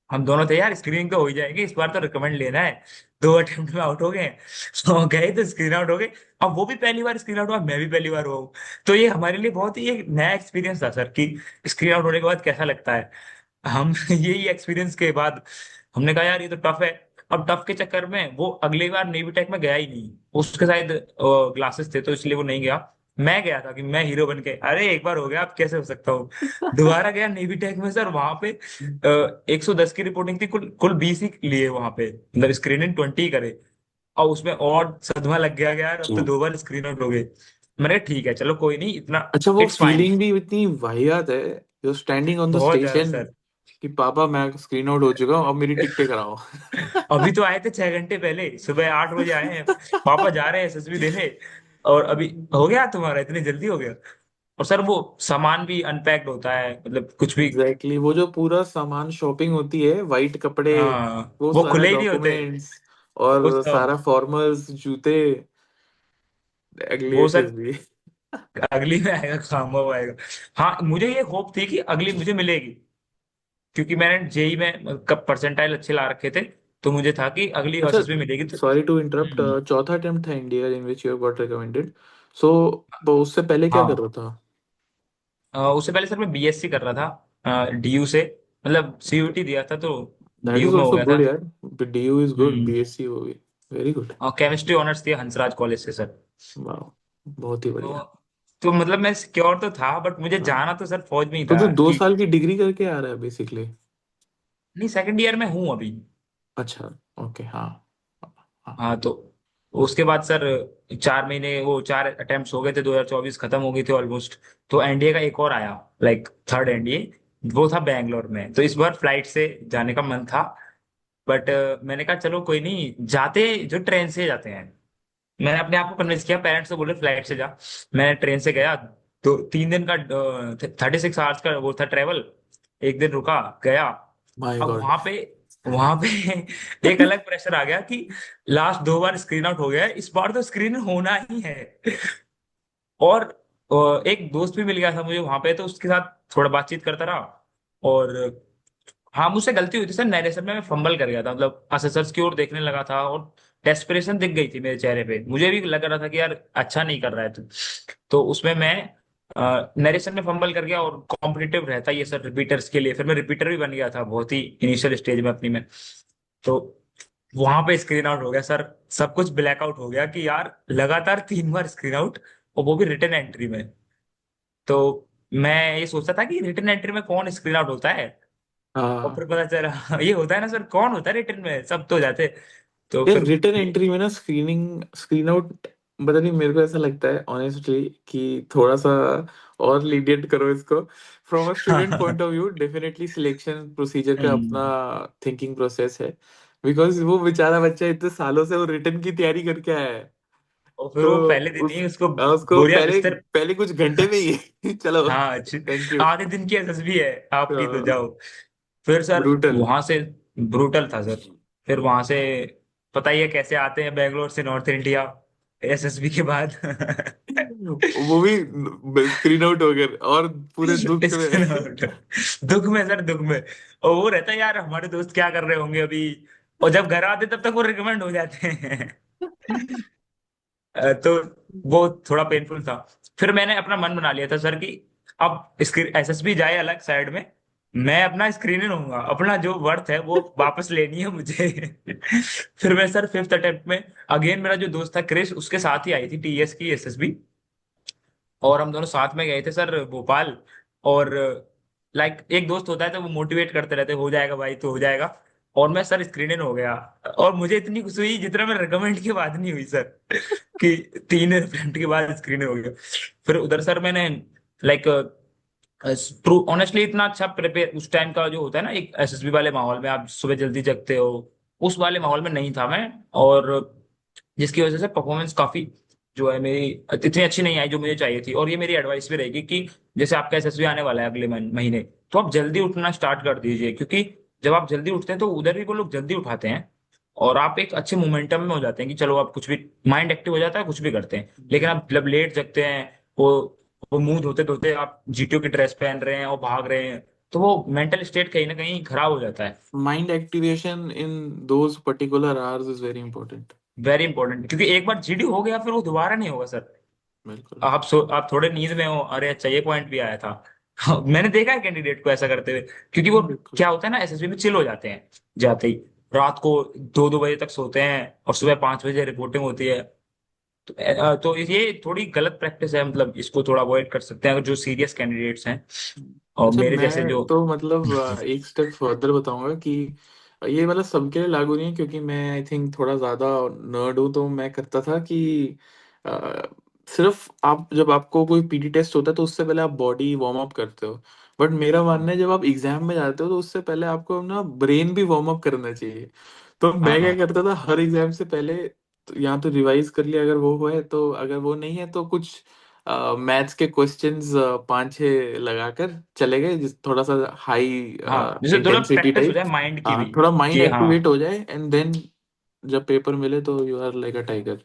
A: हम दोनों थे यार, स्क्रीनिंग तो हो ही जाएगी इस बार, तो रिकमेंड लेना है। 2 अटेम्प्ट में आउट हो गए, तो गए तो स्क्रीन आउट हो गए। अब वो भी पहली बार स्क्रीन आउट हुआ, मैं भी पहली बार हुआ हूँ। तो ये हमारे लिए बहुत ही एक नया एक्सपीरियंस था सर, कि स्क्रीन आउट होने के बाद कैसा लगता है। हम यही एक्सपीरियंस के बाद हमने कहा यार ये तो टफ है। अब टफ के चक्कर में वो अगली बार नेवी टेक में गया ही नहीं, उसके शायद ग्लासेस थे तो इसलिए वो नहीं गया। मैं गया था कि मैं हीरो बन के, अरे एक बार हो गया अब कैसे हो सकता हूँ। दोबारा गया नेवी टेक में सर, वहां पे 110 की रिपोर्टिंग थी, कुल कुल 20 ही लिए वहां पे, मतलब स्क्रीनिंग 20 करे। और उसमें और सदमा लग गया कि यार अब तो 2 बार स्क्रीन आउट हो गए। मैंने कहा ठीक है चलो कोई नहीं इतना,
B: अच्छा, वो
A: इट्स फाइन।
B: फीलिंग भी इतनी वाहियात है, जो स्टैंडिंग ऑन द
A: बहुत ज्यादा
B: स्टेशन,
A: सर।
B: कि पापा मैं स्क्रीन आउट हो चुका हूँ, अब मेरी टिकटें कराओ।
A: अभी तो आए थे 6 घंटे पहले, सुबह 8 बजे आए हैं। पापा जा रहे हैं एसएसबी देने, और अभी हो गया तुम्हारा, इतनी जल्दी हो गया। और सर वो सामान भी अनपैक्ड होता है, मतलब कुछ भी।
B: एग्जैक्टली exactly, वो जो पूरा सामान शॉपिंग होती है, वाइट कपड़े,
A: हाँ
B: वो
A: वो
B: सारा
A: खुले ही नहीं होते,
B: डॉक्यूमेंट्स,
A: वो
B: और
A: सब।
B: सारा फॉर्मल्स, जूते, अगली
A: वो सर
B: एसएसबी।
A: अगली में आएगा, काम वो आएगा। हाँ मुझे ये होप थी कि अगली मुझे मिलेगी, क्योंकि मैंने जेई में कब परसेंटाइल अच्छे ला रखे थे, तो मुझे था कि अगली
B: अच्छा,
A: एसएसबी मिलेगी तो।
B: सॉरी टू इंटरप्ट,
A: हम्म,
B: चौथा अटेम्प्ट था India in which you got recommended, so तो उससे पहले क्या कर
A: हाँ।
B: रहा था?
A: उससे पहले सर मैं बीएससी कर रहा था डीयू से, मतलब सीयूटी दिया था तो
B: दैट
A: डीयू
B: इज
A: में हो
B: ऑल्सो
A: गया था।
B: गुड यार, DU is good,
A: hmm.
B: BSc हो गई, वेरी गुड।
A: और केमिस्ट्री ऑनर्स थी हंसराज कॉलेज से सर।
B: वाह, बहुत ही
A: तो
B: बढ़िया।
A: तो मतलब मैं सिक्योर तो था, बट मुझे
B: हाँ,
A: जाना तो सर फौज में ही
B: तो
A: था
B: तू दो
A: कि।
B: साल की डिग्री करके आ रहा है बेसिकली?
A: नहीं, सेकंड ईयर में हूँ अभी।
B: अच्छा, ओके, हाँ हाँ।
A: हाँ तो उसके बाद सर 4 महीने, वो 4 अटेम्प्ट्स हो गए थे, 2024 खत्म हो गई थी ऑलमोस्ट। तो एनडीए का एक और आया, लाइक थर्ड एनडीए, वो था बैंगलोर में। तो इस बार फ्लाइट से जाने का मन था, बट मैंने कहा चलो कोई नहीं, जाते जो ट्रेन से जाते हैं। मैंने अपने आप को कन्विंस किया, पेरेंट्स को बोले फ्लाइट से जा। मैं ट्रेन से गया, तो 3 दिन का 36 आवर्स का वो था ट्रेवल। एक दिन रुका, गया।
B: माय
A: अब
B: गॉड।
A: वहां पे एक अलग प्रेशर आ गया कि लास्ट 2 बार स्क्रीन आउट हो गया है, इस बार तो स्क्रीन होना ही है। और एक दोस्त भी मिल गया था मुझे वहां पे, तो उसके साथ थोड़ा बातचीत करता रहा। और हाँ मुझसे गलती हुई थी सर, नरेशन में मैं फंबल कर गया था, मतलब असेसर्स की ओर देखने लगा था, और डेस्परेशन दिख गई थी मेरे चेहरे पे, मुझे भी लग रहा था कि यार अच्छा नहीं कर रहा है तू। तो उसमें मैं नरेशन में फंबल कर गया, और कॉम्पिटिटिव रहता ही है सर रिपीटर्स के लिए, फिर मैं रिपीटर भी बन गया था बहुत ही इनिशियल स्टेज में अपनी में। तो वहां पे स्क्रीन आउट हो गया सर, सब कुछ ब्लैकआउट हो गया कि यार लगातार 3 बार स्क्रीन आउट, और वो भी रिटर्न एंट्री में। तो मैं ये सोचता था कि रिटर्न एंट्री में कौन स्क्रीन आउट होता है, और फिर
B: हाँ
A: पता चला ये होता है ना सर, कौन होता है रिटर्न में, सब तो जाते। तो
B: यार,
A: फिर
B: रिटर्न
A: ये।
B: एंट्री में ना स्क्रीन आउट, पता नहीं, मेरे को ऐसा लगता है ऑनेस्टली कि थोड़ा सा और लीडियंट करो इसको। From a student point of view, definitely selection procedure का अपना
A: हम्म,
B: थिंकिंग प्रोसेस है, बिकॉज वो बेचारा बच्चा इतने सालों से वो रिटर्न की तैयारी करके आया है।
A: और फिर वो
B: तो
A: पहले दिन ही उसको
B: उसको
A: बोरिया
B: पहले
A: बिस्तर।
B: पहले कुछ घंटे में ही चलो,
A: हाँ
B: थैंक यू।
A: आधे दिन की एसएसबी है आपकी, तो जाओ। फिर सर
B: ब्रूटल।
A: वहां से ब्रूटल था सर। फिर वहां से पता ही है कैसे आते हैं बैंगलोर से नॉर्थ इंडिया, एसएसबी के बाद।
B: वो भी स्क्रीन आउट हो गए और पूरे दुख
A: इसके
B: में।
A: दुख में सर, दुख में। और वो रहता है यार हमारे दोस्त क्या कर रहे होंगे अभी, और जब घर आते तब तक वो रिकमेंड हो जाते हैं। तो वो थोड़ा पेनफुल था। फिर मैंने अपना मन बना लिया था सर कि अब एसएसबी जाए अलग साइड में, मैं अपना स्क्रीन इन होऊंगा, अपना जो वर्थ है वो वापस लेनी है मुझे। फिर मैं सर फिफ्थ अटेम्प्ट में, अगेन मेरा जो दोस्त था क्रिस, उसके साथ ही आई थी टीएस की एसएसबी, और हम दोनों साथ में गए थे सर भोपाल। और लाइक एक दोस्त होता है तो वो मोटिवेट करते रहते, हो जाएगा भाई तो हो जाएगा। और मैं सर स्क्रीन इन हो गया, और मुझे इतनी खुशी हुई जितना मैं रिकमेंड के बाद नहीं हुई सर, कि 3 अटेम्प्ट के बाद स्क्रीन इन हो गया। फिर उधर सर मैंने लाइक ट्रू ऑनेस्टली इतना अच्छा प्रिपेयर उस टाइम का जो होता है ना, एक एसएसबी वाले माहौल में आप सुबह जल्दी जगते हो, उस वाले माहौल में नहीं था मैं। और जिसकी वजह से परफॉर्मेंस काफी जो है मेरी इतनी अच्छी नहीं आई जो मुझे चाहिए थी। और ये मेरी एडवाइस भी रहेगी कि जैसे आपका एसएसबी आने वाला है अगले महीने, तो आप जल्दी उठना स्टार्ट कर दीजिए, क्योंकि जब आप जल्दी उठते हैं तो उधर भी वो लोग जल्दी उठाते हैं, और आप एक अच्छे मोमेंटम में हो जाते हैं कि चलो आप कुछ भी, माइंड एक्टिव हो जाता है, कुछ भी करते हैं। लेकिन आप जब लेट जगते हैं, वो वो मुंह धोते धोते आप जीटीओ की ड्रेस पहन रहे हैं और भाग रहे हैं, तो वो मेंटल स्टेट कहीं ना कहीं खराब हो जाता है।
B: Mind activation in those particular hours is very important.
A: Very important, क्योंकि एक बार जीडी हो गया फिर वो दोबारा नहीं होगा सर।
B: बिल्कुल।
A: आप थोड़े नींद में हो, अरे अच्छा ये पॉइंट भी आया था। मैंने देखा है कैंडिडेट को ऐसा करते हुए, क्योंकि वो
B: बिल्कुल।
A: क्या होता है ना, एसएसबी में चिल हो जाते हैं जाते ही। रात को 2-2 बजे तक सोते हैं और सुबह 5 बजे रिपोर्टिंग होती है। तो ये थोड़ी गलत प्रैक्टिस है, मतलब इसको थोड़ा अवॉइड कर सकते हैं अगर जो सीरियस कैंडिडेट्स हैं, और
B: अच्छा,
A: मेरे जैसे
B: मैं
A: जो।
B: तो मतलब एक स्टेप फर्दर बताऊंगा कि ये मतलब सबके लिए लागू नहीं है, क्योंकि मैं आई थिंक थोड़ा ज्यादा नर्ड हूँ। तो मैं करता था कि अ, सिर्फ आप जब आपको कोई पीटी टेस्ट होता है तो उससे पहले आप बॉडी वार्म अप करते हो। बट मेरा मानना है जब आप एग्जाम में जाते हो तो उससे पहले आपको ना ब्रेन भी वार्म अप करना चाहिए। तो
A: हाँ
B: मैं क्या
A: हाँ
B: करता था हर एग्जाम से पहले, तो या तो रिवाइज कर लिया अगर वो है, तो अगर वो नहीं है तो कुछ मैथ्स के क्वेश्चंस 5-6 लगाकर चले गए, जिस थोड़ा सा हाई
A: हाँ, जैसे थोड़ा
B: इंटेंसिटी
A: प्रैक्टिस हो
B: टाइप।
A: जाए माइंड की भी,
B: हाँ, थोड़ा माइंड
A: कि हाँ।
B: एक्टिवेट हो जाए एंड देन जब पेपर मिले तो you are like a tiger.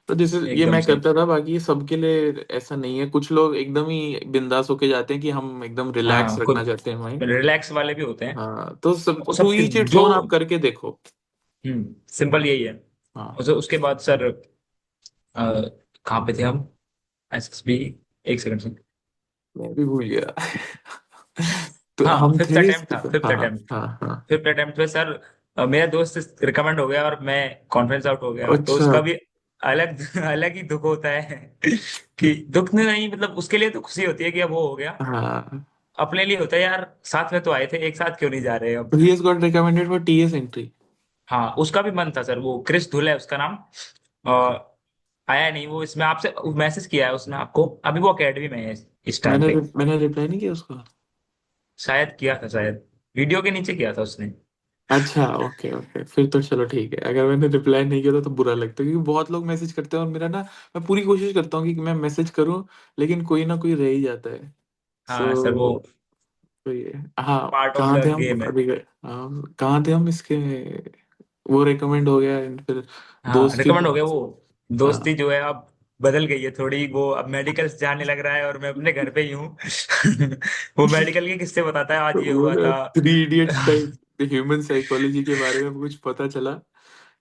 B: तो दिस इज, ये
A: एकदम
B: मैं
A: सही।
B: करता था। बाकी ये सबके लिए ऐसा नहीं है, कुछ लोग एकदम ही बिंदास होके जाते हैं कि हम एकदम रिलैक्स
A: हाँ,
B: रखना
A: खुद
B: चाहते हैं माइंड।
A: रिलैक्स वाले भी होते हैं।
B: हाँ, तो सब
A: वो
B: टू
A: सबके
B: ईच इट्स
A: जो।
B: ओन, आप करके देखो।
A: सिंपल यही है।
B: हाँ,
A: उसके बाद सर, कहाँ पे थे हम? एसएसबी, एक सेकंड से।
B: मैं भी भूल गया। तो
A: हाँ,
B: हम
A: फिफ्थ
B: थे
A: अटेम्प्ट था, फिफ्थ
B: हाँ
A: अटेम्प्ट।
B: हाँ हाँ।
A: फिफ्थ अटेम्प्ट पे सर, मेरा दोस्त रिकमेंड हो गया और मैं कॉन्फ्रेंस आउट हो गया, तो
B: अच्छा।
A: उसका भी अलग अलग ही दुख होता है। कि दुख नहीं, मतलब उसके लिए तो खुशी होती है कि अब वो हो गया।
B: हाँ,
A: अपने लिए होता है यार, साथ में तो आए थे, एक साथ क्यों नहीं जा रहे अब।
B: he has got recommended for TS entry.
A: हाँ, उसका भी मन था सर, वो क्रिस धुल है उसका नाम।
B: Okay.
A: आया नहीं वो, इसमें आपसे मैसेज किया है उसने आपको, अभी वो एकेडमी में है इस टाइम पे।
B: मैंने रिप्लाई नहीं किया उसका।
A: शायद किया था, शायद वीडियो के नीचे किया था उसने।
B: अच्छा, ओके ओके, फिर तो चलो ठीक है। अगर मैंने रिप्लाई नहीं किया तो बुरा लगता है, क्योंकि बहुत लोग मैसेज करते हैं और मेरा ना, मैं पूरी कोशिश करता हूँ कि मैं मैसेज करूँ, लेकिन कोई ना कोई रह ही जाता है।
A: हाँ सर, वो
B: सो तो ये, हाँ,
A: पार्ट ऑफ
B: कहाँ थे
A: द
B: हम
A: गेम है।
B: अभी हाँ, कहाँ थे हम इसके, वो रिकमेंड हो गया and फिर
A: हाँ,
B: दोस्ती।
A: रिकमेंड हो गया वो। दोस्ती
B: हाँ,
A: जो है अब बदल गई है थोड़ी, वो अब मेडिकल जाने लग रहा है और मैं अपने घर पे ही हूँ। वो मेडिकल के किस्से बताता है, आज ये
B: वो
A: हुआ
B: ना
A: था।
B: 3 इडियट्स टाइप ह्यूमन साइकोलॉजी के बारे में कुछ पता चला।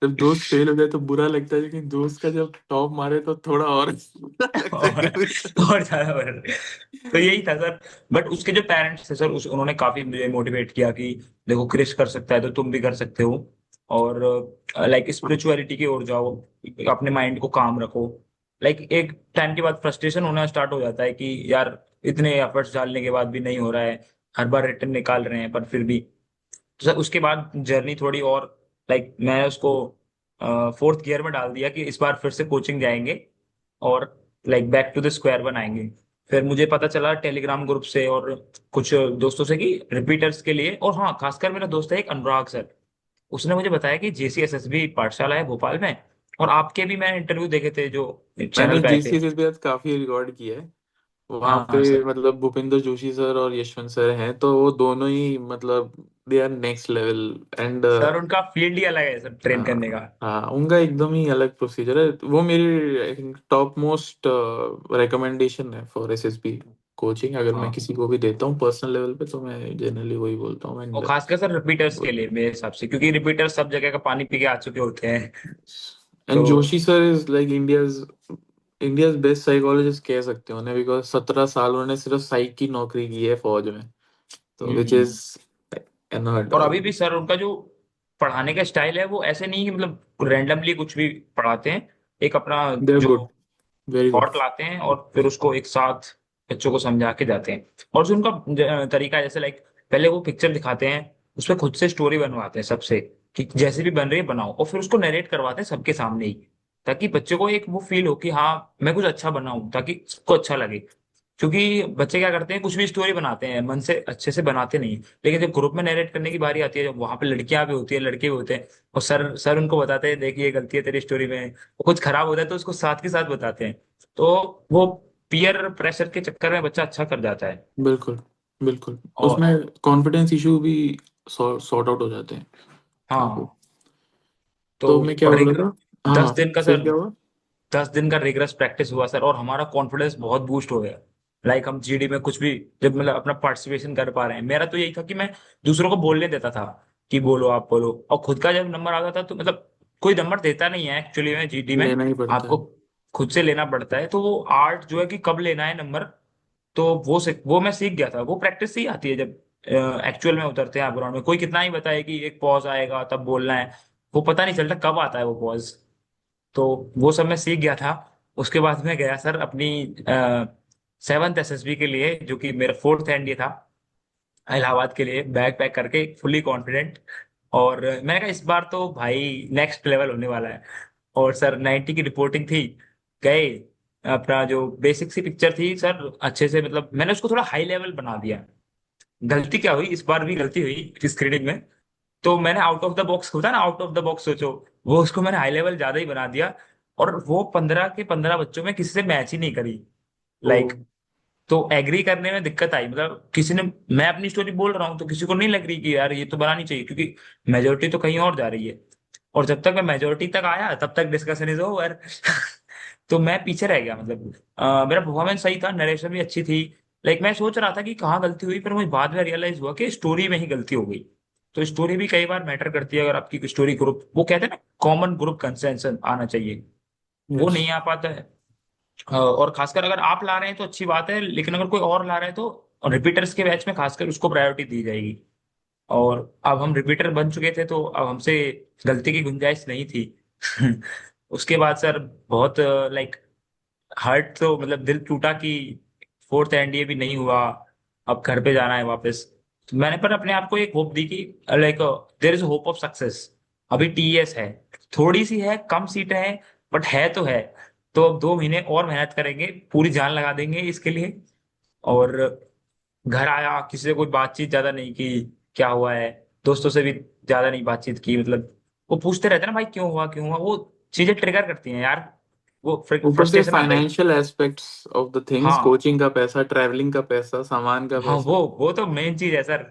B: जब दोस्त फेल हो जाए तो बुरा लगता है, लेकिन दोस्त का जब टॉप मारे तो थोड़ा और बुरा लगता है
A: और
B: कभी
A: और ज्यादा बदल। तो यही था सर। बट उसके जो पेरेंट्स थे सर, उन्होंने काफी मुझे मोटिवेट किया कि देखो क्रिश कर सकता है तो तुम भी कर सकते हो। और लाइक स्पिरिचुअलिटी की ओर जाओ, अपने माइंड को काम रखो। लाइक एक टाइम के बाद फ्रस्ट्रेशन होना स्टार्ट हो जाता है कि यार इतने एफर्ट्स डालने के बाद भी नहीं हो रहा है, हर बार रिटर्न निकाल रहे हैं पर फिर भी। तो सर उसके बाद जर्नी थोड़ी और, लाइक मैं उसको फोर्थ गियर में डाल दिया कि इस बार फिर से कोचिंग जाएंगे और like back to the square one आएंगे। फिर मुझे पता चला टेलीग्राम ग्रुप से और कुछ दोस्तों से कि रिपीटर्स के लिए, और हाँ खासकर मेरा दोस्त है एक अनुराग सर, उसने मुझे बताया कि जेसीएसएसबी पाठशाला है भोपाल में, और आपके भी मैंने इंटरव्यू देखे थे जो
B: मैंने
A: चैनल पे आए थे।
B: जीसीएस पे काफी रिकॉर्ड किया है। वहां
A: हाँ
B: पे
A: हाँ सर।
B: मतलब भूपेंद्र जोशी सर और यशवंत सर हैं, तो वो दोनों ही मतलब they are next level and
A: sir उनका फील्ड ही अलग है सर ट्रेन करने का।
B: हाँ हाँ, उनका एकदम ही अलग प्रोसीजर है। वो मेरी टॉप मोस्ट रिकमेंडेशन है फॉर एसएसबी कोचिंग। अगर मैं
A: हाँ,
B: किसी को भी देता हूँ पर्सनल लेवल पे तो मैं जनरली वही बोलता हूँ।
A: और
B: एंड
A: खासकर सर रिपीटर्स के लिए मेरे हिसाब से, क्योंकि रिपीटर्स सब जगह का पानी पी के आ चुके होते हैं। तो
B: Joshi sir is like India's best psychologist कह सकते हो उन्हें, बिकॉज 17 साल उन्होंने सिर्फ साइक की नौकरी की है फौज में, तो विच
A: हम्म।
B: इज अनहर्ड
A: और अभी
B: ऑफ।
A: भी सर उनका जो पढ़ाने का स्टाइल है वो ऐसे नहीं कि मतलब रैंडमली कुछ भी पढ़ाते हैं। एक अपना
B: दे आर
A: जो
B: गुड, वेरी गुड।
A: थॉट लाते हैं और फिर उसको एक साथ बच्चों को समझा के जाते हैं। और जो उनका तरीका है, जैसे लाइक पहले वो पिक्चर दिखाते हैं, उस पर खुद से स्टोरी बनवाते हैं सबसे, कि जैसे भी बन रही है बनाओ, और फिर उसको नरेट करवाते हैं सबके सामने ही, ताकि बच्चे को एक वो फील हो कि हाँ मैं कुछ अच्छा बनाऊं, ताकि सबको अच्छा लगे। क्योंकि बच्चे क्या करते हैं, कुछ भी स्टोरी बनाते हैं मन से, अच्छे से बनाते नहीं। लेकिन जब ग्रुप में नरेट करने की बारी आती है, जब वहां पे लड़कियां भी होती है लड़के भी होते हैं, और सर सर उनको बताते हैं देखिए ये गलती है तेरी स्टोरी में, वो कुछ खराब होता है तो उसको साथ के साथ बताते हैं। तो वो पीयर प्रेशर के चक्कर में बच्चा अच्छा कर जाता है।
B: बिल्कुल बिल्कुल,
A: और
B: उसमें कॉन्फिडेंस इशू भी सॉर्ट आउट हो जाते हैं काफी।
A: हाँ,
B: तो
A: तो
B: मैं क्या बोल रहा था? हाँ
A: दस
B: हाँ,
A: दिन का
B: फिर
A: सर,
B: क्या हुआ?
A: 10 दिन का रिगरस प्रैक्टिस हुआ सर, और हमारा कॉन्फिडेंस बहुत बूस्ट हो गया। लाइक हम जीडी में कुछ भी जब मतलब अपना पार्टिसिपेशन कर पा रहे हैं। मेरा तो यही था कि मैं दूसरों को बोलने देता था कि बोलो आप बोलो, और खुद का जब नंबर आता था तो मतलब कोई नंबर देता नहीं है एक्चुअली में जीडी में,
B: लेना ही पड़ता
A: आपको
B: है।
A: खुद से लेना पड़ता है। तो वो आर्ट जो है कि कब लेना है नंबर, तो वो मैं सीख गया था। वो प्रैक्टिस से ही आती है जब एक्चुअल में उतरते हैं आप ग्राउंड में। कोई कितना ही बताए कि एक पॉज आएगा तब बोलना है, वो पता नहीं चलता कब आता है वो पॉज। तो वो सब मैं सीख गया था। उसके बाद मैं गया सर अपनी 7th एसएसबी के लिए, जो कि मेरा 4th एनडीए था, इलाहाबाद के लिए, बैग पैक करके फुली कॉन्फिडेंट। और मैंने कहा इस बार तो भाई नेक्स्ट लेवल होने वाला है। और सर 90 की रिपोर्टिंग थी, गए, अपना जो बेसिक सी पिक्चर थी सर अच्छे से, मतलब मैंने उसको थोड़ा हाई लेवल बना दिया। गलती क्या हुई, इस बार भी गलती हुई स्क्रीनिंग में। तो मैंने आउट ऑफ द बॉक्स होता है ना, आउट ऑफ द बॉक्स सोचो, वो उसको मैंने हाई लेवल ज्यादा ही बना दिया। और वो 15 के 15 बच्चों में किसी से मैच ही नहीं करी।
B: ओ।
A: लाइक, तो एग्री करने में दिक्कत आई, मतलब किसी ने, मैं अपनी स्टोरी बोल रहा हूँ तो किसी को नहीं लग रही कि यार ये तो बनानी चाहिए, क्योंकि मेजोरिटी तो कहीं और जा रही है। और जब तक मैं मेजोरिटी तक आया तब तक डिस्कशन इज ओवर। तो मैं पीछे रह गया, मतलब मेरा परफॉर्मेंस सही था, नरेशन भी अच्छी थी। लाइक मैं सोच रहा था कि कहाँ गलती हुई, पर मुझे बाद में रियलाइज हुआ कि स्टोरी में ही गलती हो गई। तो स्टोरी भी कई बार मैटर करती है। अगर आपकी स्टोरी ग्रुप, वो कहते हैं ना कॉमन ग्रुप कंसेंसस आना चाहिए, वो
B: यस।
A: नहीं आ पाता है। और खासकर अगर आप ला रहे हैं तो अच्छी बात है, लेकिन अगर कोई और ला रहा है तो रिपीटर्स के बैच में खासकर उसको प्रायोरिटी दी जाएगी। और अब हम रिपीटर बन चुके थे तो अब हमसे गलती की गुंजाइश नहीं थी। उसके बाद सर बहुत लाइक हर्ट, तो मतलब दिल टूटा कि 4th एनडीए भी नहीं हुआ, अब घर पे जाना है वापस। तो मैंने पर अपने आप को एक होप दी कि like there is hope of success. अभी टीएस है, थोड़ी सी है, कम सीट है, बट है तो है। तो अब 2 महीने और मेहनत करेंगे, पूरी जान लगा देंगे इसके लिए। और घर आया, किसी से कोई बातचीत ज्यादा नहीं की, क्या हुआ है, दोस्तों से भी ज्यादा नहीं बातचीत की। मतलब वो पूछते रहते हैं ना भाई क्यों हुआ क्यों हुआ, वो चीजें ट्रिगर करती हैं यार, वो
B: ऊपर से
A: फ्रस्ट्रेशन आ गई।
B: Financial aspects of the things,
A: हाँ,
B: कोचिंग का पैसा, ट्रैवलिंग का पैसा, सामान का
A: हाँ,
B: पैसा।
A: वो तो मेन चीज है सर,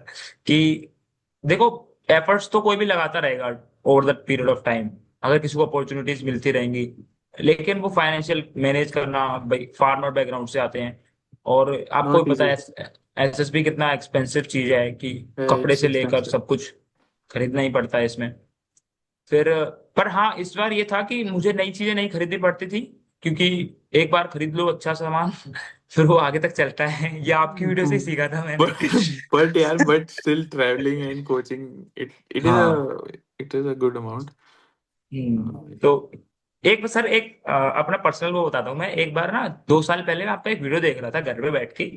A: कि देखो एफर्ट्स तो कोई भी लगाता रहेगा over the period of time, अगर किसी को अपॉर्चुनिटीज मिलती रहेंगी। लेकिन वो फाइनेंशियल मैनेज करना, भाई फार्मर बैकग्राउंड से आते हैं, और आपको
B: नॉट
A: भी पता
B: इजी।
A: है एसएसबी कितना एक्सपेंसिव चीज है, कि
B: है,
A: कपड़े
B: इट्स
A: से लेकर
B: एक्सपेंसिव।
A: सब कुछ खरीदना ही पड़ता है इसमें। फिर पर हाँ, इस बार ये था कि मुझे नई चीजें नहीं खरीदनी पड़ती थी, क्योंकि एक बार खरीद लो अच्छा सामान, फिर वो आगे तक चलता है। ये आपकी वीडियो से ही सीखा था मैंने।
B: बट यार, but still travelling and coaching, it is
A: हाँ।
B: Uh it is a good amount.
A: तो एक सर, एक अपना पर्सनल वो बताता हूँ मैं। एक बार ना 2 साल पहले मैं आपका एक वीडियो देख रहा था घर पे बैठ के,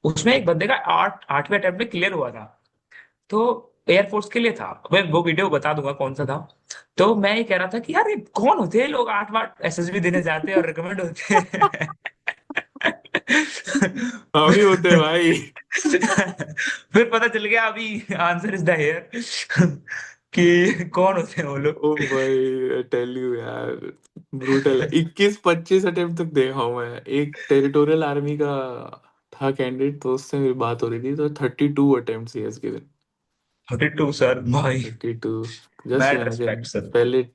A: उसमें एक बंदे का 8वें अटेम्प्ट में क्लियर हुआ था। तो एयरफोर्स के लिए था, मैं वो वीडियो बता दूंगा कौन सा था। तो मैं ये कह रहा था कि यार ये कौन होते हैं लोग 8 बार एसएसबी देने जाते हैं और रिकमेंड होते हैं।
B: हम ही होते हैं भाई।
A: फिर पता चल गया अभी, आंसर इज द हियर, कि कौन होते हैं वो लोग।
B: ओ भाई, टेल यू यार, ब्रूटल है। 21-25 अटेम्प्ट तक देखा हूं मैं। एक टेरिटोरियल आर्मी का था कैंडिडेट, तो उससे मेरी बात हो रही थी, तो 32 अटेम्प्ट ही हैज गिवन।
A: 32 सर भाई,
B: 32। Just
A: mad
B: imagine.
A: Respect sir.
B: पहले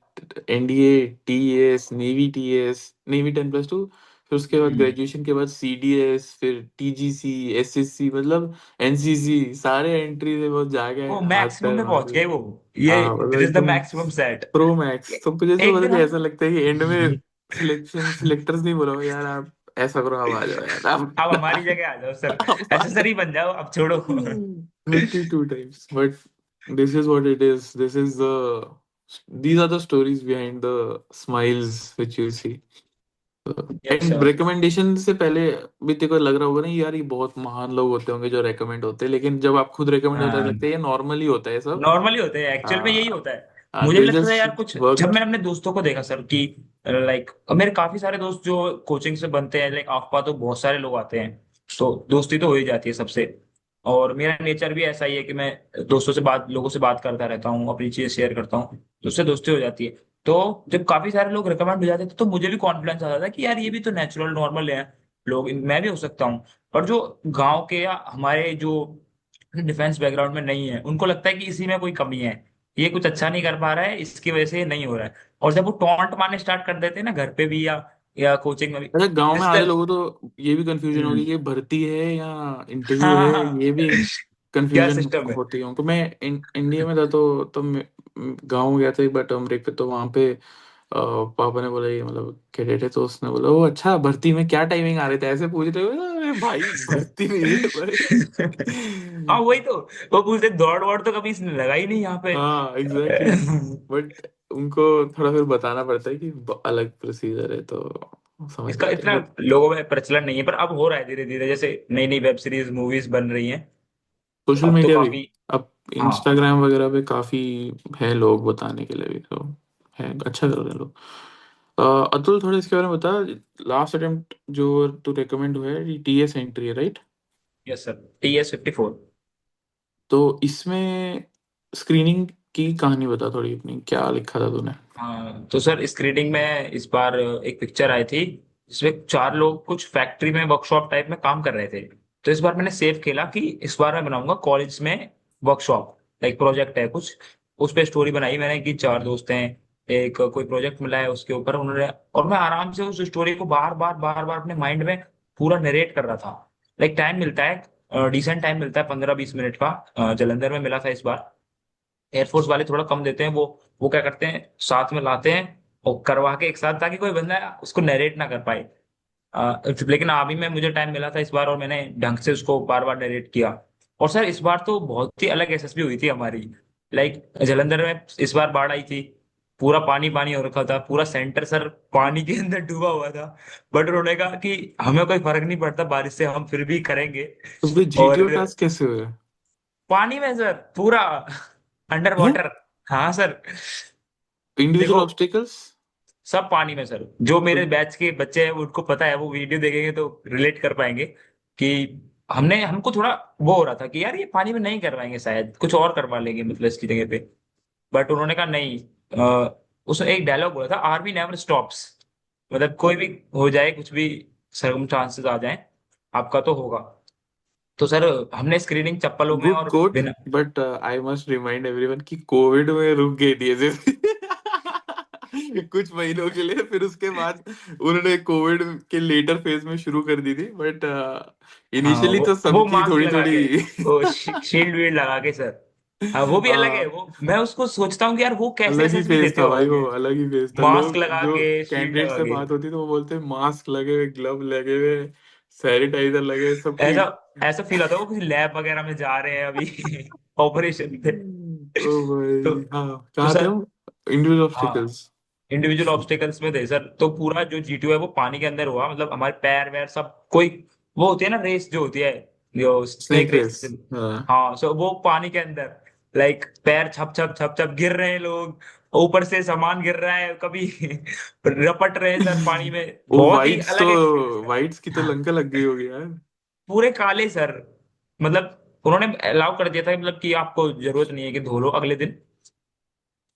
B: NDA, TS, navy TS, navy 10+2, फिर उसके बाद
A: हम्म,
B: ग्रेजुएशन के बाद सीडीएस, फिर टीजीसी, एसएससी, मतलब एनसीसी, सारे एंट्री से बहुत जाके
A: वो
B: हाथ
A: मैक्सिमम
B: पैर
A: में
B: मार
A: पहुंच
B: दिए।
A: गए वो, ये
B: हाँ, मतलब
A: दिस इज द
B: एकदम
A: मैक्सिमम सेट।
B: Pro max. तो मुझे ऐसे
A: एक
B: पता
A: दिन
B: नहीं,
A: हम,
B: ऐसा लगता है कि एंड में सिलेक्टर्स नहीं बोला यार, आप ऐसा करो, आप आ जाओ यार
A: अब हमारी
B: आप।
A: जगह आ जाओ सर,
B: आप आ
A: एसेसरी बन जाओ अब, छोड़ो।
B: जाओ। 32 times, but this is what it is. These are the stories behind the smiles which you see.
A: Yes
B: and
A: sir.
B: Recommendation से पहले भी तेरे को लग रहा होगा ना यार, ये बहुत महान लोग होते होंगे जो रेकमेंड होते हैं, लेकिन जब आप खुद रेकमेंड होता है
A: हाँ,
B: लगता है ये नॉर्मल ही होता है सब।
A: नॉर्मली होते हैं, एक्चुअल में यही
B: हाँ।
A: होता है। मुझे भी
B: दे
A: लगता था
B: जस्ट
A: यार कुछ, जब
B: वर्क।
A: मैंने अपने दोस्तों को देखा सर कि लाइक मेरे काफी सारे दोस्त जो कोचिंग से बनते हैं, लाइक आफ्पा तो बहुत सारे लोग आते हैं, तो दोस्ती तो हो ही जाती है सबसे। और मेरा नेचर भी ऐसा ही है कि मैं दोस्तों से बात, लोगों से बात करता रहता हूँ, अपनी चीजें शेयर करता हूँ, तो उससे दोस्ती हो जाती है। तो जब काफी सारे लोग रिकमेंड हो जाते थे तो मुझे भी कॉन्फिडेंस आता था कि यार ये भी तो नेचुरल नॉर्मल है लोग, मैं भी हो सकता हूँ। पर जो गांव के या हमारे जो डिफेंस बैकग्राउंड में नहीं है, उनको लगता है कि इसी में कोई कमी है, ये कुछ अच्छा नहीं कर पा रहा है, इसकी वजह से ये नहीं हो रहा है। और जब वो टॉन्ट मारने स्टार्ट कर देते हैं ना घर पे भी या कोचिंग में भी,
B: अच्छा, गांव में
A: जिस
B: आधे
A: तरह।
B: लोगों तो ये भी कंफ्यूजन होगी
A: हम्म।
B: कि भर्ती है या इंटरव्यू
A: हाँ
B: है।
A: हाँ।
B: ये भी एक
A: क्या
B: कंफ्यूजन
A: सिस्टम है।
B: होती है उनको। मैं इंडिया में था तो मैं गाँव गया था एक बार टर्म ब्रेक पे। तो वहाँ पे पापा ने बोला ये मतलब कैडेट है, तो उसने बोला वो अच्छा भर्ती में क्या टाइमिंग आ रहे थे ऐसे पूछ रहे हो। अरे भाई भर्ती नहीं है भाई।
A: हाँ वही तो, वो पूछते दौड़ वौड़ तो कभी इसने लगा ही नहीं यहाँ पे।
B: हाँ एग्जैक्टली। बट उनको थोड़ा फिर बताना पड़ता है कि अलग प्रोसीजर है, तो समझ
A: इसका
B: जाते हैं।
A: इतना
B: बट
A: लोगों में प्रचलन नहीं है, पर अब हो रहा है धीरे धीरे, जैसे नई नई वेब सीरीज मूवीज बन रही हैं, तो
B: सोशल
A: अब तो
B: मीडिया भी,
A: काफी।
B: अब
A: हाँ
B: इंस्टाग्राम वगैरह पे काफी है लोग बताने के लिए भी, तो है अच्छा कर रहे हैं लोग। अतुल थोड़ा इसके बारे में बता। लास्ट अटेम्प्ट जो तू रिकमेंड हुआ है टीएस एंट्री है राइट?
A: Yes sir, TS54।
B: तो इसमें स्क्रीनिंग की कहानी बता थोड़ी अपनी, क्या लिखा था तूने?
A: हाँ तो सर, स्क्रीनिंग में इस बार एक पिक्चर आई थी जिसमें चार लोग कुछ फैक्ट्री में वर्कशॉप टाइप में काम कर रहे थे। तो इस बार मैंने सेव खेला कि इस बार मैं बनाऊंगा कॉलेज में वर्कशॉप, लाइक प्रोजेक्ट है कुछ। उस पे स्टोरी बनाई मैंने कि चार दोस्त हैं, एक कोई प्रोजेक्ट मिला है उसके ऊपर उन्होंने, और मैं आराम से उस स्टोरी को बार बार अपने माइंड में पूरा नरेट कर रहा था। लाइक टाइम मिलता है, डिसेंट टाइम मिलता है 15-20 मिनट का। जलंधर में मिला था इस बार। एयरफोर्स वाले थोड़ा कम देते हैं, वो क्या करते हैं साथ में लाते हैं और करवा के एक साथ, ताकि कोई बंदा उसको नरेट ना कर पाए। लेकिन अभी में मुझे टाइम मिला था इस बार और मैंने ढंग से उसको बार बार नरेट किया। और सर इस बार तो बहुत ही अलग एसएसबी हुई थी हमारी। लाइक जलंधर में इस बार बाढ़ आई थी, पूरा पानी पानी हो रखा था, पूरा सेंटर सर पानी के अंदर डूबा हुआ था। बट उन्होंने कहा कि हमें कोई फर्क नहीं पड़ता बारिश से, हम फिर भी करेंगे।
B: तो फिर
A: और
B: जीटीओ टास्क कैसे हुए?
A: पानी में सर पूरा अंडर
B: हैं?
A: वाटर। हाँ सर।
B: इंडिविजुअल
A: देखो
B: ऑब्स्टिकल्स?
A: सब पानी में सर, जो मेरे बैच के बच्चे हैं उनको पता है, वो वीडियो देखेंगे तो रिलेट कर पाएंगे कि हमको थोड़ा वो हो रहा था कि यार ये पानी में नहीं करवाएंगे, शायद कुछ और करवा लेंगे मतलब इसकी जगह पे। बट उन्होंने कहा नहीं। उसमें एक डायलॉग बोला था, आर्मी नेवर स्टॉप्स। मतलब कोई भी हो जाए, कुछ भी सर्कमस्टांसेस आ जाए, आपका तो होगा। तो सर हमने स्क्रीनिंग चप्पलों में
B: गुड
A: और
B: कोट।
A: बिना।
B: But I must remind everyone कि कोविड में रुक गई थी ऐसे कुछ महीनों के लिए। फिर उसके बाद उन्होंने कोविड के लेटर फेज में शुरू कर दी थी। बट
A: हाँ
B: इनिशियली तो
A: वो
B: सबकी
A: मास्क
B: थोड़ी
A: लगा के,
B: थोड़ी
A: वो शील्ड वील्ड लगा के सर। हाँ वो भी अलग है,
B: हाँ,
A: वो मैं उसको सोचता हूँ कि यार वो कैसे
B: अलग ही
A: एसएसबी
B: फेज
A: देते
B: था भाई, वो
A: होंगे,
B: अलग ही फेज था।
A: मास्क
B: लोग
A: लगा
B: जो
A: के शील्ड
B: कैंडिडेट
A: लगा
B: से
A: के।
B: बात होती तो वो बोलते मास्क लगे हुए, ग्लव लगे हुए, सैनिटाइजर लगे, सबकी।
A: ऐसा ऐसा फील आता है वो किसी लैब वगैरह में जा रहे हैं अभी ऑपरेशन पे।
B: ओ
A: तो
B: भाई हाँ,
A: तो
B: कहाँ थे
A: सर,
B: हम? इंडिविजुअल
A: हाँ
B: ऑब्स्टिकल्स।
A: इंडिविजुअल ऑब्स्टिकल्स में थे सर। तो पूरा जो जीटीओ है वो पानी के अंदर हुआ, मतलब हमारे पैर वैर सब कोई, वो होती है ना रेस जो होती है, जो स्नेक
B: स्नेक
A: रेस
B: रेस।
A: जैसे।
B: हाँ।
A: हाँ सो वो पानी के अंदर, लाइक पैर छप छप छप छप गिर रहे हैं लोग, ऊपर से सामान गिर रहा है कभी रपट रहे हैं सर पानी में,
B: वो
A: बहुत ही
B: वाइट्स तो,
A: अलग एक्सपीरियंस था।
B: वाइट्स की तो लंका लग गई होगी यार।
A: पूरे काले सर, मतलब उन्होंने अलाउ कर दिया था मतलब कि आपको जरूरत नहीं है कि धो लो अगले दिन।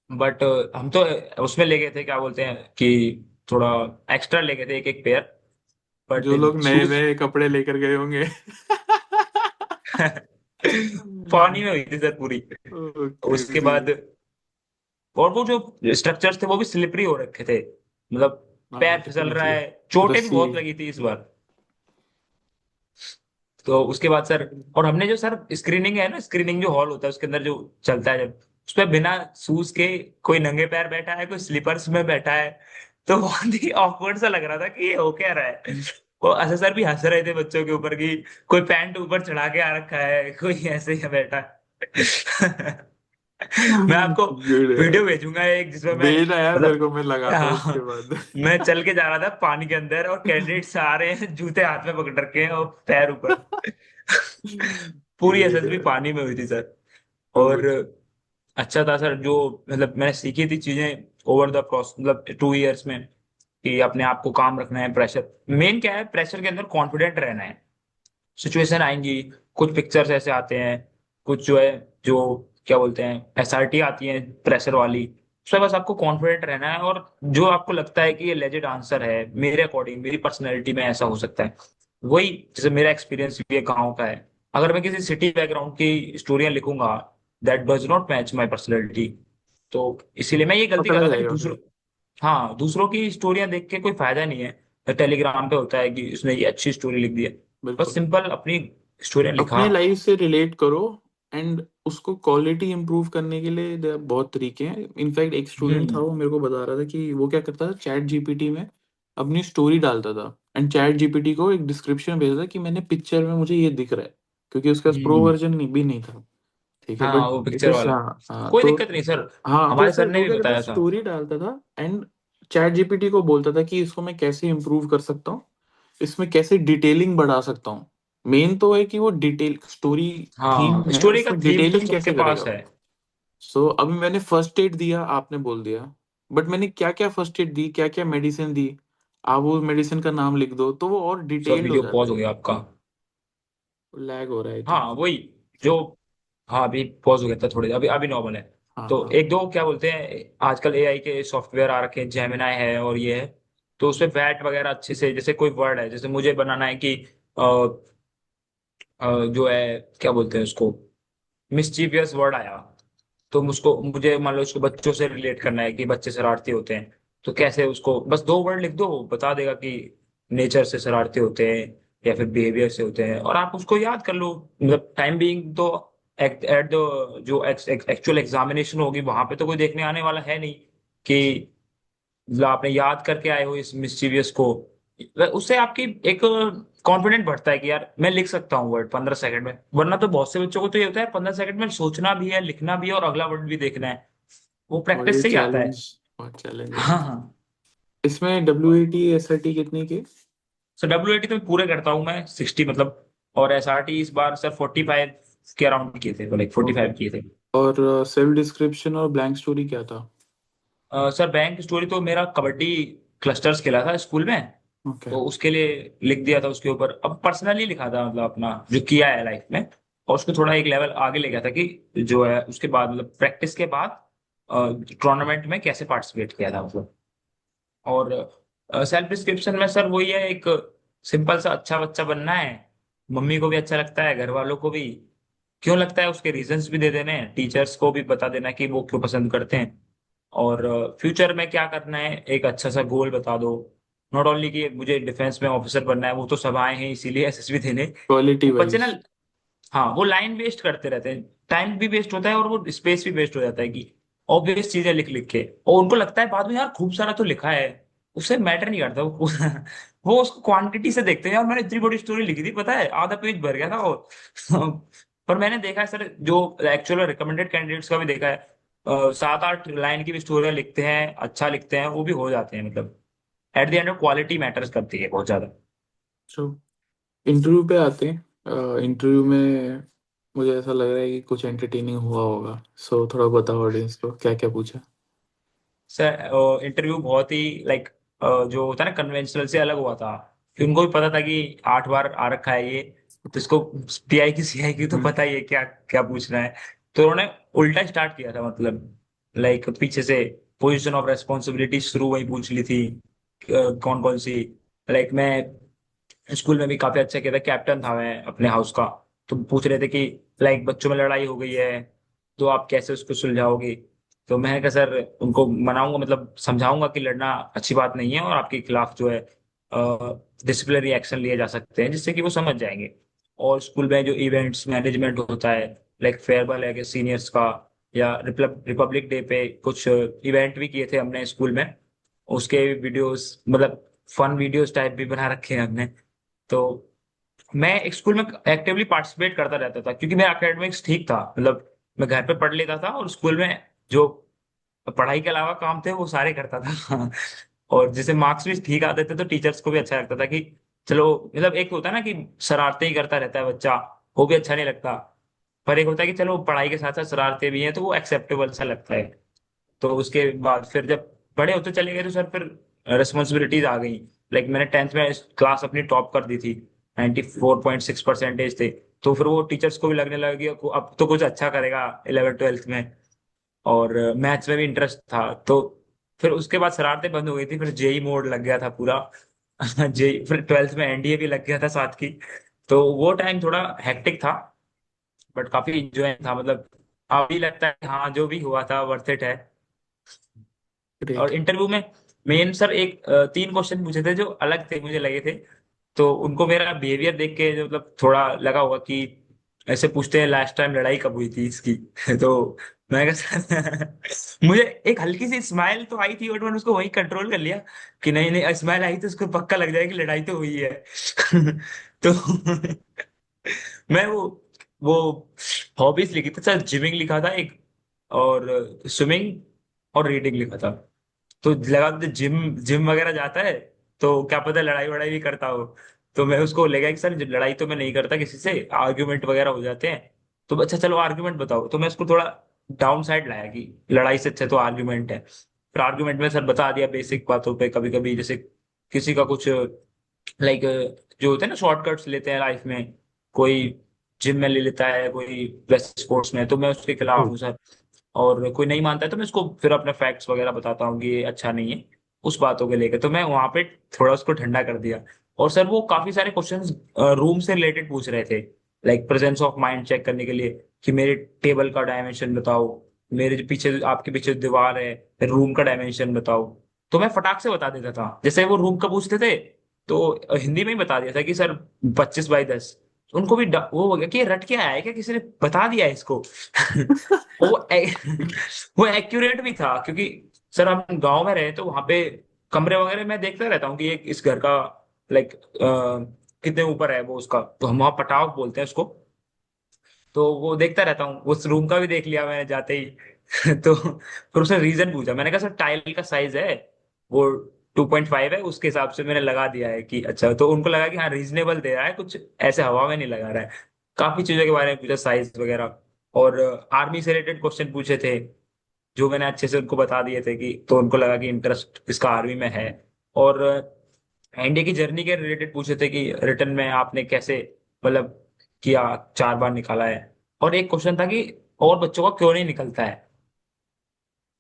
A: बट हम तो उसमें ले गए थे, क्या बोलते हैं कि थोड़ा एक्स्ट्रा ले गए थे एक एक पेयर। बट
B: जो लोग नए
A: शूज
B: नए कपड़े लेकर गए होंगे
A: पानी में हुई थी सर पूरी। उसके
B: क्रेजी।
A: बाद और वो जो स्ट्रक्चर्स थे वो भी स्लिपरी हो रखे थे, मतलब
B: हाँ
A: पैर
B: तो
A: फिसल
B: फिर
A: रहा
B: ऐसे
A: है, चोटें भी
B: रस्सी।
A: बहुत लगी थी इस बार। तो उसके बाद सर, और हमने जो सर स्क्रीनिंग है ना, स्क्रीनिंग जो हॉल होता है उसके अंदर जो चलता है जब, उस पर बिना शूज के कोई नंगे पैर बैठा है, कोई स्लीपर्स में बैठा है। तो बहुत ही ऑकवर्ड सा लग रहा था कि ये हो क्या रहा है। वो असेसर भी हंस रहे थे बच्चों के ऊपर कि कोई पैंट ऊपर चढ़ा के आ रखा है, कोई ऐसे ही बैठा है। मैं आपको
B: गुड
A: वीडियो
B: यार।
A: भेजूंगा एक जिसमें मैं,
B: भेजना यार मेरे
A: मतलब
B: को, मैं लगाता हूँ उसके
A: हाँ,
B: बाद
A: मैं चल के जा रहा था पानी के अंदर और कैंडिडेट्स आ रहे हैं जूते हाथ में पकड़ रखे हैं और पैर ऊपर। पूरी
B: ग्रेट
A: एसएसबी
B: यार।
A: पानी में हुई थी सर। और
B: तो
A: अच्छा था सर, जो मतलब मैंने सीखी थी चीजें ओवर द प्रोसेस, मतलब 2 इयर्स में, कि अपने आप को काम रखना है, प्रेशर मेन क्या है, प्रेशर के अंदर कॉन्फिडेंट रहना है। सिचुएशन आएंगी, कुछ पिक्चर्स ऐसे आते हैं, कुछ जो है, जो क्या बोलते हैं एसआरटी आती है प्रेशर वाली, उसमें बस आपको कॉन्फिडेंट रहना है। और जो आपको लगता है कि ये लेजिट आंसर है मेरे अकॉर्डिंग, मेरी पर्सनैलिटी में ऐसा हो सकता है, वही, जैसे मेरा एक्सपीरियंस भी गाँव का है, अगर मैं किसी सिटी बैकग्राउंड की स्टोरियां लिखूंगा that does not match my personality, तो इसीलिए मैं ये गलती कर
B: पकड़ा
A: रहा था कि
B: जाएगा
A: दूसरों,
B: फिर।
A: हाँ दूसरों की स्टोरियां देख के कोई फायदा नहीं है। टेलीग्राम पे होता है कि उसने ये अच्छी स्टोरी लिख दी है, बस
B: बिल्कुल।
A: सिंपल अपनी स्टोरियां लिखा।
B: अपने लाइफ से रिलेट करो, एंड उसको क्वालिटी इंप्रूव करने के लिए there are बहुत तरीके हैं। इनफैक्ट एक स्टूडेंट था,
A: हम्म।
B: वो मेरे को बता रहा था कि वो क्या करता था, चैट जीपीटी में अपनी स्टोरी डालता था, एंड चैट जीपीटी को एक डिस्क्रिप्शन भेजता था कि मैंने पिक्चर में मुझे ये दिख रहा है, क्योंकि उसके पास प्रो
A: हम्म।
B: वर्जन भी नहीं था। ठीक है,
A: हाँ
B: बट
A: वो
B: इट
A: पिक्चर
B: इज,
A: वाला,
B: हाँ हाँ,
A: कोई
B: तो
A: दिक्कत नहीं सर,
B: हाँ, तो
A: हमारे सर
B: सर
A: ने
B: वो
A: भी
B: क्या करता था,
A: बताया था।
B: स्टोरी डालता था, एंड चैट जीपीटी को बोलता था कि इसको मैं कैसे इम्प्रूव कर सकता हूँ, इसमें कैसे डिटेलिंग बढ़ा सकता हूँ। मेन तो है कि वो डिटेल स्टोरी थीम
A: हाँ
B: है,
A: स्टोरी का
B: उसमें
A: थीम तो
B: डिटेलिंग
A: सबके
B: कैसे
A: पास
B: करेगा।
A: है।
B: सो अभी मैंने फर्स्ट एड दिया, आपने बोल दिया, बट मैंने क्या क्या फर्स्ट एड दी, क्या क्या मेडिसिन दी, आप वो मेडिसिन का नाम लिख दो, तो वो और
A: सर
B: डिटेल्ड हो
A: वीडियो
B: जाता
A: पॉज हो
B: है।
A: गया आपका।
B: लैग हो रहा है आई
A: हाँ
B: थिंक।
A: वही जो, हाँ अभी पॉज हो गया था थोड़ी, अभी अभी नॉर्मल है।
B: हाँ
A: तो
B: हाँ।
A: एक दो क्या बोलते हैं, आजकल एआई के सॉफ्टवेयर आ रखे हैं, जेमिनाई है और ये है, तो उसमें वैट वगैरह अच्छे से, जैसे कोई वर्ड है, जैसे मुझे बनाना है कि जो है क्या बोलते हैं उसको, मिस्चीवियस वर्ड आया, तो मुझको मुझे मान लो उसको बच्चों से रिलेट करना है कि बच्चे शरारती होते हैं, तो कैसे उसको बस दो वर्ड लिख दो, वो बता देगा कि नेचर से शरारती होते हैं या फिर बिहेवियर से होते हैं, और आप उसको याद कर लो। मतलब टाइम बीइंग तो एट द जो एक्चुअल एग्जामिनेशन होगी वहां पे तो कोई देखने आने वाला है नहीं कि मतलब आपने याद करके आए हो इस मिस्चीवियस को। उससे आपकी एक कॉन्फिडेंट बढ़ता है कि यार मैं लिख सकता हूँ वर्ड 15 सेकंड में, वरना तो बहुत से बच्चों को तो ये होता है 15 सेकंड में सोचना भी है, लिखना भी है और अगला वर्ड भी देखना है, वो
B: और ये
A: प्रैक्टिस से ही आता है।
B: चैलेंज, बहुत चैलेंज है।
A: हाँ हाँ।
B: इसमें WAT SRT कितनी की?
A: सो डब्ल्यू तो पूरे करता हूँ मैं 60 मतलब, और एस आर टी इस बार सर 45 के अराउंड किए थे, लाइक फोर्टी
B: ओके।
A: फाइव किए थे।
B: और सेल्फ डिस्क्रिप्शन और ब्लैंक स्टोरी क्या था?
A: सर बैंक स्टोरी तो मेरा कबड्डी क्लस्टर्स खेला था स्कूल में,
B: ओके।
A: तो उसके लिए लिख दिया था उसके ऊपर, अब पर्सनली लिखा था मतलब अपना जो किया है लाइफ में, और उसको थोड़ा एक लेवल आगे ले गया था कि जो है उसके बाद मतलब प्रैक्टिस के बाद टूर्नामेंट में कैसे पार्टिसिपेट किया था मतलब। और सेल्फ डिस्क्रिप्शन में सर वही है, एक सिंपल सा अच्छा बच्चा बनना है, मम्मी को भी अच्छा लगता है, घर वालों को भी क्यों लगता है उसके रीजंस भी दे देने हैं, टीचर्स को भी बता देना कि वो क्यों पसंद करते हैं, और फ्यूचर में क्या करना है एक अच्छा सा गोल बता दो। नॉट ओनली कि मुझे डिफेंस में ऑफिसर बनना है, वो तो सब आए हैं इसीलिए एसएसबी देने,
B: क्वालिटी
A: वो बच्चे ना,
B: वाइज।
A: हाँ वो लाइन वेस्ट करते रहते हैं, टाइम भी वेस्ट होता है और वो स्पेस भी वेस्ट हो जाता है कि ऑब्वियस चीजें लिख लिख के, और उनको लगता है बाद में यार खूब सारा तो लिखा है, उससे मैटर नहीं करता वो वो उसको क्वांटिटी से देखते हैं, यार मैंने इतनी बड़ी स्टोरी लिखी थी पता है, आधा पेज भर गया था वो पर मैंने देखा है सर, जो एक्चुअल रिकमेंडेड कैंडिडेट्स का भी देखा है, 7-8 लाइन की भी स्टोरियां लिखते हैं, अच्छा लिखते हैं, वो भी हो जाते हैं मतलब, at the end quality matters करती है बहुत ज्यादा।
B: सो इंटरव्यू पे आते हैं। इंटरव्यू में मुझे ऐसा लग रहा है कि कुछ एंटरटेनिंग हुआ होगा, सो थोड़ा बताओ ऑडियंस को क्या क्या पूछा।
A: सर इंटरव्यू बहुत ही लाइक जो होता है ना कन्वेंशनल से अलग हुआ था, कि उनको भी पता था कि 8 बार आ रखा है ये, तो इसको पीआई की सीआई की तो
B: हम्म।
A: पता ही है क्या क्या पूछना है, तो उन्होंने उल्टा स्टार्ट किया था मतलब, लाइक पीछे से पोजीशन ऑफ रेस्पॉन्सिबिलिटी शुरू वही पूछ ली थी, कौन कौन सी, लाइक मैं स्कूल में भी काफी अच्छा किया था, कैप्टन था मैं अपने हाउस का, तो पूछ रहे थे कि लाइक बच्चों में लड़ाई हो गई है तो आप कैसे उसको सुलझाओगे, तो मैं कहा सर उनको मनाऊंगा मतलब समझाऊंगा कि लड़ना अच्छी बात नहीं है और आपके खिलाफ जो है डिसिप्लिनरी एक्शन लिए जा सकते हैं जिससे कि वो समझ जाएंगे। और स्कूल में जो इवेंट्स मैनेजमेंट होता है, लाइक फेयरवेल है सीनियर्स का, या रिपब्लिक डे पे कुछ इवेंट भी किए थे हमने स्कूल में, उसके वीडियोस मतलब फन वीडियोस टाइप भी बना रखे हैं हमने। तो मैं एक स्कूल में एक्टिवली पार्टिसिपेट करता रहता था क्योंकि मेरा एकेडमिक्स ठीक था, मतलब मैं घर पे पढ़ लेता था और स्कूल में जो पढ़ाई के अलावा काम थे वो सारे करता था और जैसे मार्क्स भी ठीक आते थे तो टीचर्स को भी अच्छा लगता था कि चलो, मतलब एक होता है ना कि शरारतें ही करता रहता है बच्चा, वो भी अच्छा नहीं लगता, पर एक होता है कि चलो पढ़ाई के साथ साथ शरारतें भी हैं तो वो एक्सेप्टेबल सा लगता है। तो उसके बाद फिर जब बड़े होते चले गए तो सर फिर रिस्पॉन्सिबिलिटीज आ गई, लाइक मैंने 10th में क्लास अपनी टॉप कर दी थी, 94.6 परसेंटेज थे, तो फिर वो टीचर्स को भी लगने लगा कि अब तो कुछ अच्छा करेगा 11th 12th में, और मैथ्स में भी इंटरेस्ट था, तो फिर उसके बाद शरारतें बंद हो गई थी, फिर जेई मोड लग गया था पूरा जेई, फिर 12th में एनडीए भी लग गया था साथ की, तो वो टाइम थोड़ा हेक्टिक था बट काफी इंजॉय था मतलब, अभी लगता है कि हाँ जो भी हुआ था वर्थ इट है।
B: ग्रेट।
A: और इंटरव्यू में मेन सर एक तीन क्वेश्चन पूछे थे जो अलग थे, मुझे लगे थे। तो उनको मेरा बिहेवियर देख के जो मतलब थोड़ा लगा होगा कि ऐसे पूछते हैं लास्ट टाइम लड़ाई कब हुई थी इसकी। तो मैं कहा सर मुझे एक हल्की सी स्माइल तो आई थी, बट मैंने उसको वही कंट्रोल कर लिया कि नहीं नहीं, स्माइल आई तो उसको पक्का लग जाएगी लड़ाई तो हुई है। तो मैं वो हॉबीज लिखी थी सर, जिमिंग लिखा था एक, और स्विमिंग और रीडिंग लिखा था। तो लगा तो जिम जिम वगैरह जाता है, तो क्या पता लड़ाई वड़ाई भी करता हो। तो मैं उसको लगा कि सर लड़ाई तो मैं नहीं करता किसी से, आर्ग्यूमेंट वगैरह हो जाते हैं। तो अच्छा चलो आर्ग्यूमेंट बताओ, तो मैं उसको थोड़ा डाउन साइड लाया कि लड़ाई से अच्छा तो आर्ग्यूमेंट है। फिर आर्ग्यूमेंट में सर बता दिया बेसिक बातों पे, कभी कभी जैसे किसी का कुछ लाइक जो होते हैं ना शॉर्टकट्स लेते हैं लाइफ में, कोई जिम में ले लेता है, कोई वैसे स्पोर्ट्स में, तो मैं उसके खिलाफ हूँ सर। और कोई नहीं मानता है तो मैं उसको फिर अपने फैक्ट्स वगैरह बताता हूँ कि ये अच्छा नहीं है उस बातों के लेकर। तो मैं वहां पे थोड़ा उसको ठंडा कर दिया। और सर वो काफी सारे क्वेश्चंस रूम से रिलेटेड पूछ रहे थे, like presence of mind check करने के लिए कि मेरे टेबल का डायमेंशन बताओ, मेरे जो पीछे आपके पीछे जो दीवार है रूम का डायमेंशन बताओ। तो मैं फटाक से बता देता था, जैसे वो रूम का पूछते थे तो हिंदी में ही बता दिया था कि सर 25 बाई 10। उनको भी वो हो गया कि ये रट के आया है क्या, किसी ने बता दिया है इसको। वो वो एक्यूरेट भी था, क्योंकि सर हम गांव में रहे तो वहां पे कमरे वगैरह मैं देखता रहता हूँ कि एक इस घर का लाइक कितने ऊपर है वो उसका, तो हम वहाँ पटाव बोलते हैं उसको। तो वो देखता रहता हूँ, उस रूम का भी देख लिया मैंने जाते ही। तो फिर उसने रीजन पूछा, मैंने कहा सर टाइल का साइज है वो 2.5 है, उसके हिसाब से मैंने लगा दिया है कि अच्छा। तो उनको लगा कि हाँ रीजनेबल दे रहा है, कुछ ऐसे हवा में नहीं लगा रहा है। काफी चीजों के बारे में पूछा, साइज वगैरह। और आर्मी से रिलेटेड क्वेश्चन पूछे थे जो मैंने अच्छे से उनको बता दिए थे कि, तो उनको लगा कि इंटरेस्ट इसका आर्मी में है। और इंडिया की जर्नी के रिलेटेड पूछे थे कि रिटर्न में आपने कैसे मतलब किया, 4 बार निकाला है। और एक क्वेश्चन था कि और बच्चों का क्यों नहीं निकलता है।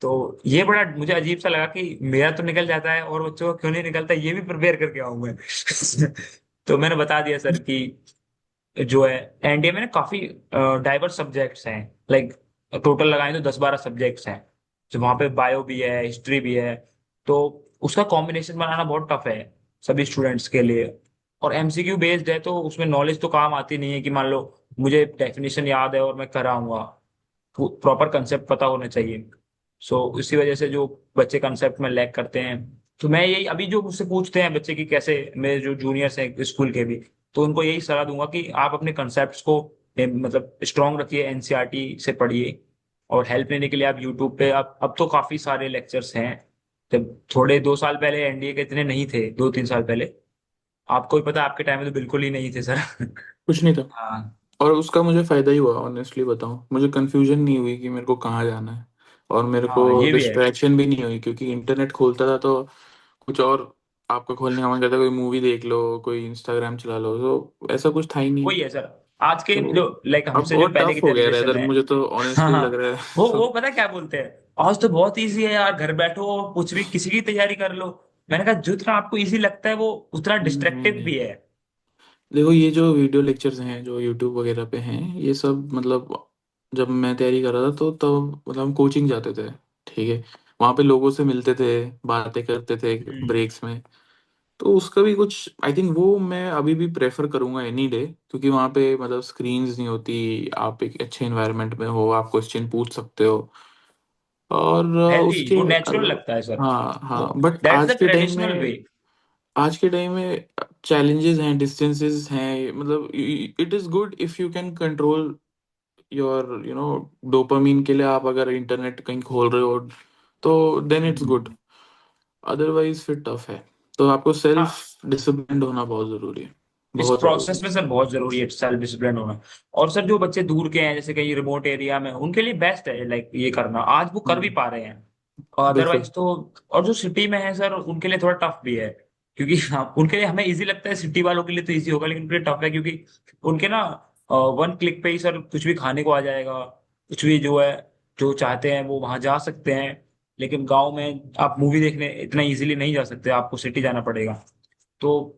A: तो ये बड़ा मुझे अजीब सा लगा कि मेरा तो निकल जाता है और बच्चों का क्यों नहीं निकलता, ये भी प्रिपेयर करके आऊं मैं। तो मैंने बता दिया सर कि जो है एनडीए में ना काफी डाइवर्स सब्जेक्ट्स हैं, लाइक टोटल लगाएं तो 10-12 सब्जेक्ट्स हैं। जो वहाँ पे बायो भी है, हिस्ट्री भी है। तो उसका कॉम्बिनेशन बनाना बहुत टफ है सभी स्टूडेंट्स के लिए। और एमसीक्यू बेस्ड है तो उसमें नॉलेज तो काम आती नहीं है कि मान लो मुझे डेफिनेशन याद है और मैं कर आऊंगा, प्रॉपर कंसेप्ट पता होना चाहिए। सो इसी वजह से जो बच्चे कंसेप्ट में लैग करते हैं। तो मैं यही अभी जो मुझसे पूछते हैं बच्चे की कैसे, मेरे जो जूनियर्स हैं स्कूल के भी, तो उनको यही सलाह दूंगा कि आप अपने कंसेप्ट को मतलब स्ट्रांग रखिए, एनसीईआरटी से पढ़िए। और हेल्प लेने के लिए आप यूट्यूब पे, अब तो काफी सारे लेक्चर्स हैं। जब थोड़े 2 साल पहले एनडीए के इतने नहीं थे, 2-3 साल पहले, आपको भी पता है, आपके टाइम में तो बिल्कुल ही नहीं थे सर।
B: कुछ नहीं था।
A: हाँ
B: और उसका मुझे फायदा ही हुआ, ऑनेस्टली बताऊं, मुझे कंफ्यूजन नहीं हुई कि मेरे को कहाँ जाना है। और मेरे
A: हाँ
B: को
A: ये भी है।
B: डिस्ट्रैक्शन भी नहीं हुई, क्योंकि इंटरनेट खोलता था तो कुछ और आपका खोलने का मन करता, कोई मूवी देख लो, कोई इंस्टाग्राम चला लो, तो ऐसा कुछ था ही नहीं।
A: वही है सर, आज के जो
B: तो
A: लाइक
B: अब
A: हमसे जो
B: बहुत
A: पहले की
B: टफ हो गया
A: जनरेशन
B: रेदर,
A: है।
B: मुझे तो
A: हाँ
B: ऑनेस्टली
A: हाँ,
B: लग रहा है।
A: वो पता है क्या बोलते हैं, आज तो बहुत इजी है यार, घर बैठो कुछ भी किसी की तैयारी कर लो। मैंने कहा जितना आपको इजी लगता है वो उतना डिस्ट्रक्टिव
B: नहीं,
A: भी है।
B: देखो ये जो वीडियो लेक्चर्स हैं जो यूट्यूब वगैरह पे हैं, ये सब मतलब जब मैं तैयारी कर रहा था तो तब मतलब हम कोचिंग जाते थे, ठीक है, वहाँ पे लोगों से मिलते थे, बातें करते थे
A: हम्म।
B: ब्रेक्स में। तो उसका भी कुछ आई थिंक वो मैं अभी भी प्रेफर करूंगा एनी डे, क्योंकि वहाँ पे मतलब स्क्रीन्स नहीं होती, आप एक अच्छे इन्वायरमेंट में हो, आप क्वेश्चन पूछ सकते हो। और
A: हेल्दी,
B: उसके
A: वो नेचुरल
B: अलावा
A: लगता है सर।
B: हाँ
A: वो
B: हाँ, but
A: that's the traditional way.
B: आज के टाइम में चैलेंजेस हैं, डिस्टेंसेस हैं, मतलब it is good if you can control your dopamine के लिए आप अगर इंटरनेट कहीं खोल रहे हो तो देन इट्स गुड, अदरवाइज फिर टफ है। तो आपको
A: हाँ,
B: सेल्फ डिसिप्लिन्ड होना बहुत जरूरी है,
A: इस
B: बहुत जरूरी
A: प्रोसेस में सर बहुत जरूरी है सेल्फ डिसिप्लिन होना। और सर जो बच्चे दूर के हैं, जैसे कहीं रिमोट एरिया में, उनके लिए बेस्ट है लाइक ये करना, आज वो
B: है।
A: कर भी पा रहे हैं।
B: बिल्कुल।
A: अदरवाइज तो, और जो सिटी में है सर उनके लिए थोड़ा टफ भी है। क्योंकि हाँ, उनके लिए हमें इजी लगता है, सिटी वालों के लिए तो इजी होगा, लेकिन उनके लिए टफ है क्योंकि उनके ना 1 क्लिक पे ही सर कुछ भी खाने को आ जाएगा। कुछ भी जो है, जो चाहते हैं वो वहां जा सकते हैं। लेकिन गांव में आप मूवी देखने इतना इजीली नहीं जा सकते, आपको सिटी जाना पड़ेगा। तो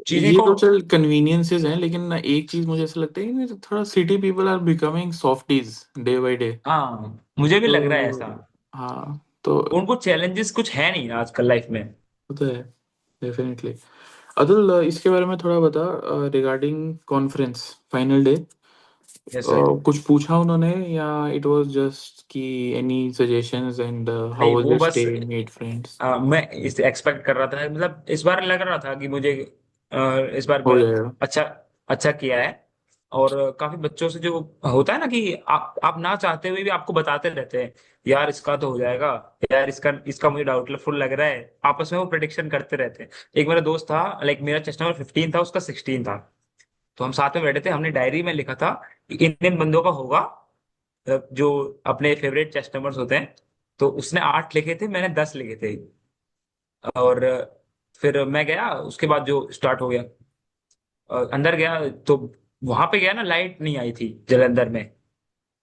A: चीजें
B: ये
A: को,
B: तो चल कन्वीनियंसेस हैं, लेकिन ना एक चीज मुझे ऐसा लगता है कि थोड़ा city people are becoming softies day by day.
A: हाँ मुझे भी लग रहा है ऐसा।
B: तो हाँ, तो
A: उनको चैलेंजेस कुछ है नहीं आजकल लाइफ में।
B: वो तो है, डेफिनेटली। अतुल, इसके बारे में थोड़ा बता, regarding conference final day,
A: yes sir.
B: कुछ पूछा उन्होंने, या इट वाज जस्ट कि एनी सजेशंस एंड हाउ
A: नहीं
B: वाज
A: वो
B: योर
A: बस
B: स्टे, मेड फ्रेंड्स?
A: मैं इस एक्सपेक्ट कर रहा था, मतलब इस बार लग रहा था कि मुझे इस बार
B: हो जाएगा।
A: अच्छा अच्छा किया है। और काफी बच्चों से जो होता है ना कि आप ना चाहते हुए भी आपको बताते रहते हैं, यार इसका तो हो जाएगा, यार इसका इसका मुझे डाउटफुल लग रहा है, आपस में वो प्रिडिक्शन करते रहते हैं। एक मेरा दोस्त था, लाइक मेरा चेस्ट नंबर 15 था, उसका 16 था। तो हम साथ में बैठे थे, हमने डायरी में लिखा था कि इन इन बंदों का होगा, जो अपने फेवरेट चेस्ट नंबर्स होते हैं। तो उसने 8 लिखे थे, मैंने 10 लिखे थे। और फिर मैं गया, उसके बाद जो स्टार्ट हो गया, अंदर गया तो वहां पे गया ना, लाइट नहीं आई थी जलंधर में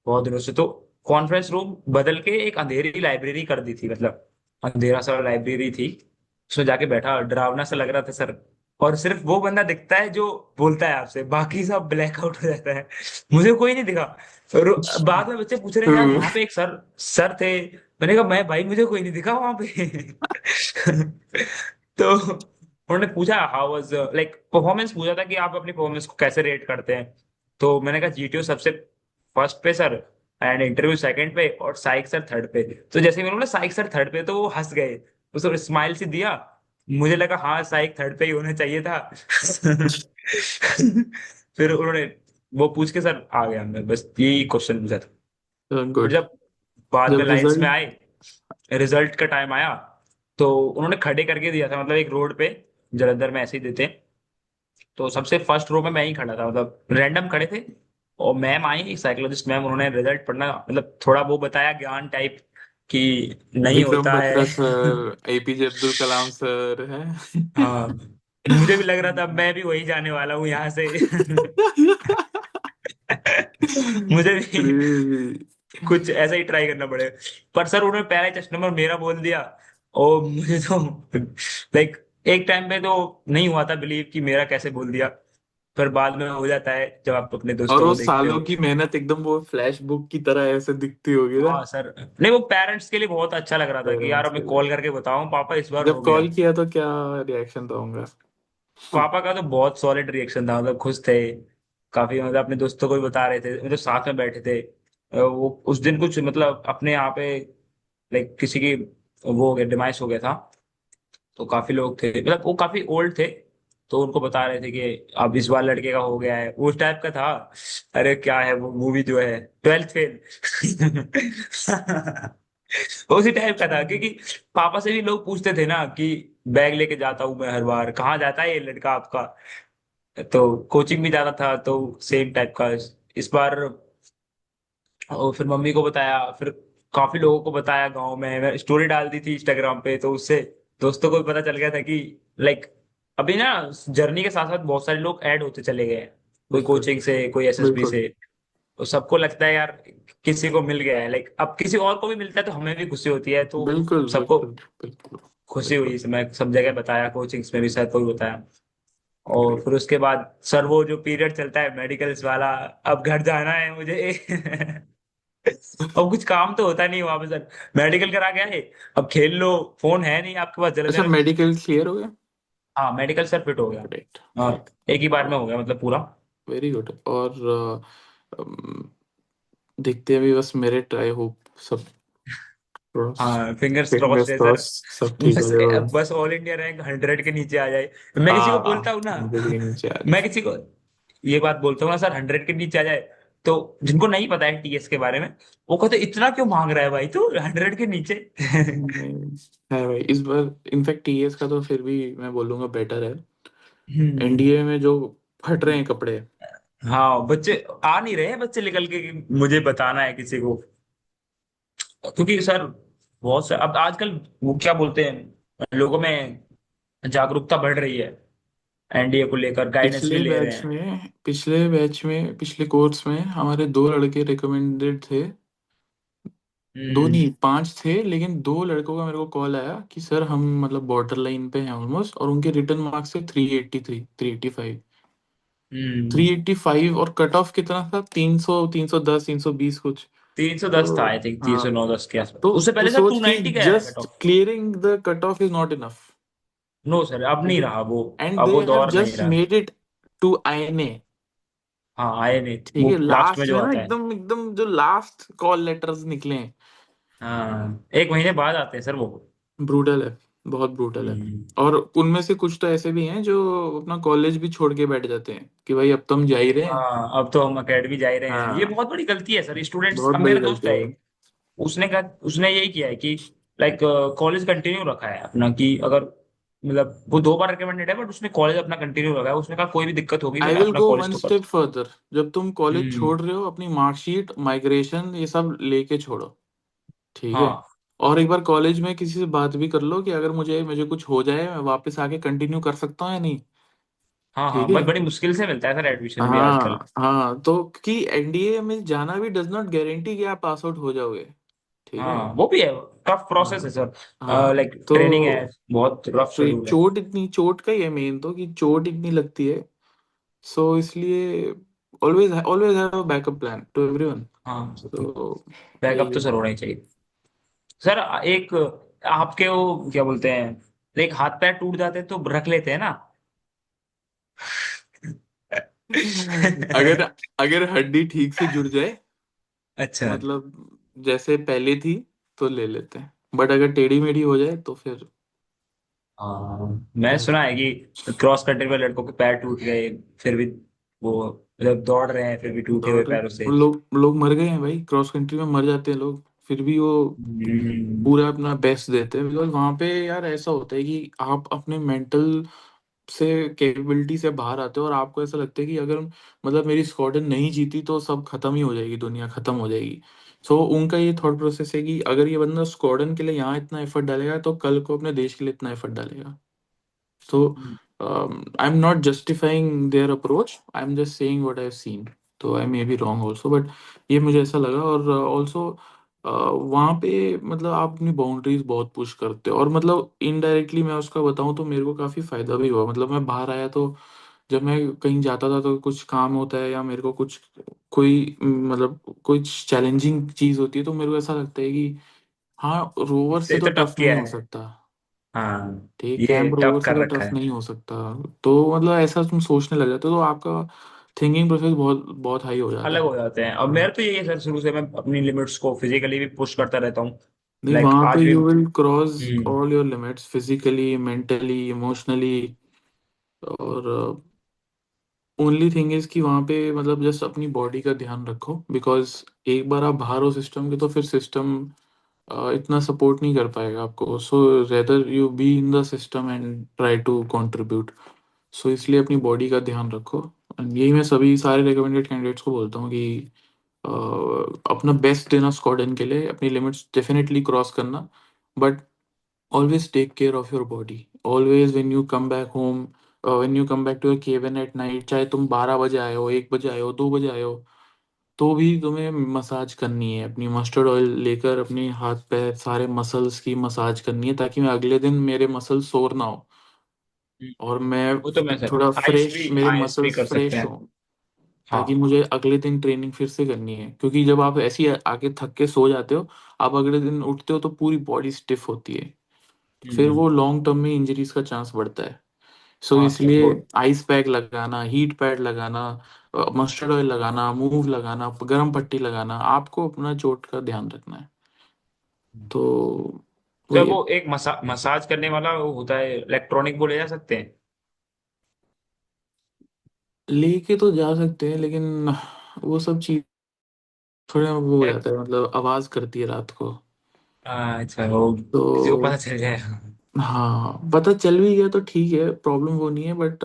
A: बहुत दिनों से। तो कॉन्फ्रेंस रूम बदल के एक अंधेरी लाइब्रेरी कर दी थी, मतलब अंधेरा सा लाइब्रेरी थी। उसमें जाके बैठा, डरावना सा लग रहा था सर। और सिर्फ वो बंदा दिखता है जो बोलता है आपसे, बाकी सब ब्लैकआउट हो जाता है। मुझे कोई नहीं दिखा। और बाद में बच्चे पूछ रहे हैं, यार
B: हम्म।
A: वहां पे एक सर सर थे। मैंने कहा, मैं भाई मुझे कोई नहीं दिखा वहां पे। तो उन्होंने पूछा हाउ वाज, लाइक परफॉर्मेंस पूछा था कि आप अपनी परफॉर्मेंस को कैसे रेट करते हैं। तो मैंने कहा जीटीओ सबसे फर्स्ट पे सर, एंड इंटरव्यू सेकंड पे, और साइक सर थर्ड पे। तो जैसे मैंने बोला साइक सर थर्ड पे, तो वो हंस गए, उसने स्माइल सी दिया। मुझे लगा हाँ साइक थर्ड पे ही होना चाहिए था। फिर उन्होंने वो पूछ के सर आ गया, मैं बस यही क्वेश्चन पूछा था। फिर
B: गुड।
A: जब बाद में
B: जब
A: लाइट्स में
B: रिजल्ट,
A: आए, रिजल्ट का टाइम आया, तो उन्होंने खड़े करके दिया था, मतलब एक रोड पे, जलंधर में ऐसे ही देते हैं। तो सबसे फर्स्ट रो में मैं ही खड़ा था, मतलब रैंडम खड़े थे। और मैम आई, साइकोलॉजिस्ट मैम, उन्होंने रिजल्ट पढ़ना, मतलब थोड़ा वो बताया ज्ञान टाइप कि नहीं
B: विक्रम
A: होता है।
B: Batra sir, APJ Abdul Kalam sir है।
A: हाँ, मुझे भी लग रहा था मैं भी वही जाने वाला हूँ यहाँ से। मुझे भी
B: Crazy.
A: कुछ ऐसा ही ट्राई करना पड़े। पर सर उन्होंने पहले टेस्ट नंबर मेरा बोल दिया। और मुझे तो लाइक एक टाइम पे तो नहीं हुआ था बिलीव कि मेरा कैसे बोल दिया। पर बाद में हो जाता है जब आप अपने
B: और
A: दोस्तों
B: वो
A: को देखते
B: सालों
A: हो।
B: की मेहनत एकदम वो फ्लैश बुक की तरह ऐसे दिखती होगी ना,
A: हाँ सर। नहीं वो पेरेंट्स के लिए बहुत अच्छा लग रहा था कि यार
B: पेरेंट्स
A: अब
B: के
A: मैं
B: लिए।
A: कॉल करके बताऊं पापा इस बार
B: जब
A: हो गया।
B: कॉल किया तो क्या रिएक्शन था उनका?
A: पापा का तो बहुत सॉलिड रिएक्शन था, मतलब खुश थे काफी, मतलब अपने दोस्तों को भी बता रहे थे, मतलब साथ में बैठे थे। वो उस दिन कुछ मतलब अपने यहाँ पे लाइक किसी की वो हो गया, डिमाइस हो गया था। तो काफी लोग थे, मतलब वो काफी ओल्ड थे। तो उनको बता रहे थे कि अब इस बार लड़के का हो गया है, उस टाइप का था। अरे क्या है वो मूवी जो है, 12th फेल। उसी टाइप का था, क्योंकि पापा से भी लोग पूछते थे ना कि बैग लेके जाता हूँ मैं हर बार, कहाँ जाता है ये लड़का आपका। तो कोचिंग भी जाता था, तो सेम टाइप का इस बार। और फिर मम्मी को बताया, फिर काफी लोगों को बताया गांव में, मैं स्टोरी डाल दी थी इंस्टाग्राम पे, तो उससे दोस्तों को भी पता चल गया था कि लाइक अभी ना जर्नी के साथ साथ बहुत सारे लोग ऐड होते चले गए हैं, कोई
B: बिल्कुल,
A: कोचिंग से, कोई एसएसबी
B: बिल्कुल,
A: से। तो सबको लगता है यार किसी को मिल गया है, लाइक अब किसी और को भी मिलता है तो हमें भी खुशी होती है। तो
B: बिल्कुल,
A: सबको
B: बिल्कुल, बिल्कुल,
A: खुशी
B: बिल्कुल।
A: हुई, मैं सब जगह बताया, कोचिंग्स में भी शायद कोई बताया। और फिर उसके बाद सर वो जो पीरियड चलता है मेडिकल्स वाला, अब घर जाना है मुझे। अब कुछ काम तो होता नहीं वहां पे सर, मेडिकल करा के आए, अब खेल लो, फोन है नहीं आपके पास
B: अच्छा,
A: जलंधर में।
B: मेडिकल क्लियर हो गया?
A: हाँ मेडिकल सर फिट हो गया।
B: ग्रेट,
A: हाँ,
B: ग्रेट।
A: एक ही बार में हो गया, मतलब पूरा।
B: Very good. और देखते हैं अभी, बस मेरिट, आई होप सब क्रॉस,
A: हाँ फिंगर्स क्रॉस्ड
B: फिंगर्स
A: है सर।
B: क्रॉस, सब ठीक हो
A: बस
B: जाएगा।
A: बस ऑल इंडिया रैंक 100 के नीचे आ जाए। मैं किसी को
B: हाँ,
A: बोलता हूँ ना,
B: 100 के नीचे आ
A: मैं
B: जाए।
A: किसी को ये बात बोलता हूँ ना, सर 100 के नीचे आ जाए, तो जिनको नहीं पता है टीएस के बारे में, वो कहते इतना क्यों मांग रहा है भाई तू 100 के नीचे।
B: नहीं, है भाई इस बार। इनफैक्ट टीएस का तो फिर भी मैं बोलूंगा बेटर है।
A: हम्म।
B: एनडीए में जो फट रहे हैं कपड़े।
A: हाँ बच्चे आ नहीं रहे हैं, बच्चे निकल के कि मुझे बताना है किसी को। क्योंकि सर बहुत से अब आजकल वो क्या बोलते हैं, लोगों में जागरूकता बढ़ रही है, एनडीए को लेकर गाइडेंस भी ले रहे हैं।
B: पिछले कोर्स में हमारे दो लड़के रिकमेंडेड थे। दो
A: हम्म।
B: नहीं, पांच थे, लेकिन दो लड़कों का मेरे को कॉल आया कि सर हम मतलब बॉर्डर लाइन पे हैं ऑलमोस्ट, और उनके रिटर्न मार्क्स थे 383, 385।
A: हम्म।
B: 385, और कट ऑफ कितना था? 300, 310, 320 कुछ।
A: 310 था आई
B: तो
A: थिंक, तीन
B: हाँ,
A: सौ नौ दस के आसपास।
B: तो
A: उससे
B: तो
A: पहले सर
B: सोच
A: टू
B: कि
A: नाइनटी का है cut
B: just
A: off.
B: Clearing the cut off is not enough.
A: No sir, अब
B: ठीक
A: नहीं
B: है,
A: रहा वो।
B: एंड
A: अब
B: दे
A: वो
B: हैव
A: दौर नहीं
B: जस्ट
A: रहा।
B: Made it to INA.
A: हाँ, आए नहीं
B: ठीक
A: वो
B: है,
A: लास्ट में
B: लास्ट
A: जो
B: में ना
A: आता है।
B: एकदम एकदम जो लास्ट कॉल लेटर्स निकले हैं,
A: हाँ, एक महीने बाद आते हैं सर वो।
B: ब्रूटल है, बहुत ब्रूटल है।
A: हम्म।
B: और उनमें से कुछ तो ऐसे भी हैं जो अपना कॉलेज भी छोड़ के बैठ जाते हैं कि भाई अब तो हम जा ही रहे हैं।
A: हाँ, अब तो हम अकेडमी जा ही रहे हैं, ये
B: हाँ,
A: बहुत बड़ी गलती है सर स्टूडेंट्स।
B: बहुत
A: अब
B: बड़ी
A: मेरा दोस्त
B: गलती
A: है
B: है।
A: एक, उसने कहा, उसने यही किया है कि लाइक कॉलेज कंटिन्यू रखा है अपना, कि अगर मतलब वो 2 बार रिकमेंडेड है, बट उसने कॉलेज अपना कंटिन्यू रखा है। उसने कहा कोई भी दिक्कत होगी
B: आई
A: मैं
B: विल
A: अपना
B: गो
A: कॉलेज
B: वन
A: तो कर।
B: Step further. जब तुम कॉलेज
A: हम्म।
B: छोड़ रहे हो, अपनी मार्कशीट, माइग्रेशन, ये सब लेके छोड़ो। ठीक है।
A: हाँ
B: और एक बार कॉलेज में किसी से बात भी कर लो कि अगर मुझे मुझे कुछ हो जाए, मैं वापस आके कंटिन्यू कर सकता हूँ या नहीं।
A: हाँ हाँ,
B: ठीक है।
A: बड़ी मुश्किल से मिलता है सर एडमिशन भी आजकल।
B: हाँ हाँ, तो कि एनडीए में जाना भी डज नॉट गारंटी कि आप पास आउट हो जाओगे। ठीक है।
A: हाँ, वो भी है, टफ प्रोसेस है
B: हाँ
A: सर।
B: हाँ,
A: लाइक ट्रेनिंग है, बहुत रफ शेड्यूल है।
B: चोट इतनी, चोट का ही है मेन तो, कि चोट इतनी लगती है। सो इसलिए always always have a backup plan to everyone.
A: हाँ,
B: तो
A: बैकअप
B: यही
A: तो
B: है।
A: सर होना ही चाहिए। सर एक, आपके वो क्या बोलते हैं, एक हाथ पैर टूट जाते हैं तो रख लेते हैं ना।
B: अगर अगर हड्डी ठीक से जुड़ जाए,
A: अच्छा।
B: मतलब जैसे पहले थी, तो ले लेते हैं। बट अगर टेढ़ी मेढ़ी हो जाए तो फिर
A: हाँ, मैंने
B: क्या
A: सुना
B: करें।
A: है कि क्रॉस कंट्री में लड़कों के पैर टूट गए, फिर भी वो मतलब दौड़ रहे हैं फिर भी टूटे हुए
B: दौड़
A: पैरों से।
B: लोग लोग मर गए हैं भाई, क्रॉस कंट्री में मर जाते हैं लोग, फिर भी वो
A: हम्म।
B: पूरा अपना बेस्ट देते हैं। बिकॉज वहां पे यार ऐसा होता है कि आप अपने मेंटल से कैपेबिलिटी से बाहर आते हो, और आपको ऐसा लगता है कि अगर मतलब मेरी स्क्वाड्रन नहीं जीती तो सब खत्म ही हो जाएगी, दुनिया खत्म हो जाएगी। सो उनका ये थॉट प्रोसेस है कि अगर ये बंदा स्क्वाड्रन के लिए यहाँ इतना एफर्ट डालेगा, तो कल को अपने देश के लिए इतना एफर्ट डालेगा। So I'm not justifying their approach. I'm just saying what I've seen. तो I may be wrong also, but ये मुझे ऐसा लगा। और also वहाँ पे मतलब आप अपनी बाउंड्रीज बहुत पुश करते हो, और मतलब इनडायरेक्टली मैं उसका बताऊँ तो मेरे को काफ़ी फायदा भी हुआ। मतलब मैं बाहर आया तो जब मैं कहीं जाता था तो कुछ काम होता है या मेरे को कुछ कोई मतलब कोई चैलेंजिंग चीज़ होती है, तो मेरे को ऐसा लगता है कि हाँ, रोवर से
A: इससे
B: तो
A: तो टफ
B: टफ नहीं
A: किया
B: हो
A: है।
B: सकता।
A: हाँ,
B: ठीक,
A: ये
B: कैंप रोवर
A: टफ
B: से
A: कर
B: तो
A: रखा
B: टफ
A: है।
B: नहीं हो सकता। तो मतलब ऐसा तुम सोचने लग जाते हो, तो आपका थिंकिंग प्रोसेस बहुत बहुत हाई हो जाता
A: अलग
B: है।
A: हो जाते हैं। अब मेरा
B: हाँ।
A: तो यही है सर, शुरू से मैं अपनी लिमिट्स को फिजिकली भी पुश करता रहता हूँ।
B: नहीं,
A: लाइक
B: वहां पे
A: आज भी।
B: You will cross
A: hmm.
B: All your limits, physically, mentally, emotionally. और ओनली थिंग इज कि वहां पे मतलब जस्ट अपनी बॉडी का ध्यान रखो, बिकॉज एक बार आप बाहर हो सिस्टम के, तो फिर सिस्टम इतना सपोर्ट नहीं कर पाएगा आपको। So rather you be in the system and try to contribute. So इसलिए अपनी बॉडी का ध्यान रखो। And यही मैं सभी सारे रिकमेंडेड कैंडिडेट्स को बोलता हूँ कि अ, अपना बेस्ट देना स्क्वाड्रन के लिए, अपनी लिमिट्स डेफिनेटली क्रॉस करना, but always take care of your body. Always when you come back home, when you come back to your cabin at night, चाहे तुम 12 बजे आए हो, 1 बजे आए हो, 2 बजे आए हो, तो भी तुम्हें मसाज करनी है। अपनी मस्टर्ड ऑयल लेकर अपने हाथ पैर सारे मसल्स की मसाज करनी है, ताकि मैं अगले दिन मेरे मसल सोर ना हो,
A: हम्म।
B: और मैं
A: वो तो मैं सर,
B: थोड़ा
A: आइस
B: फ्रेश,
A: भी
B: मेरे
A: आइस भी
B: मसल्स
A: कर सकते
B: फ्रेश
A: हैं।
B: हो,
A: हाँ।
B: ताकि मुझे अगले दिन ट्रेनिंग फिर से करनी है। क्योंकि जब आप ऐसी आके थक के सो जाते हो, आप अगले दिन उठते हो तो पूरी बॉडी स्टिफ होती है, फिर
A: हम्म।
B: वो लॉन्ग टर्म में इंजरीज का चांस बढ़ता है। सो
A: हाँ सर
B: इसलिए
A: वो।
B: आइस पैक लगाना, हीट पैड लगाना, मस्टर्ड ऑयल लगाना, मूव लगाना, गर्म पट्टी लगाना, आपको अपना चोट का ध्यान रखना है। तो
A: सर
B: वही है।
A: वो एक मसाज करने वाला वो होता है इलेक्ट्रॉनिक, वो ले जा सकते हैं।
B: लेके तो जा सकते हैं, लेकिन वो सब चीज थोड़ा वो हो
A: एक-
B: जाता है, मतलब आवाज करती है रात को।
A: अच्छा, वो किसी को पता
B: तो
A: चल जाएगा।
B: हाँ, पता चल भी गया तो ठीक है, प्रॉब्लम वो नहीं है, बट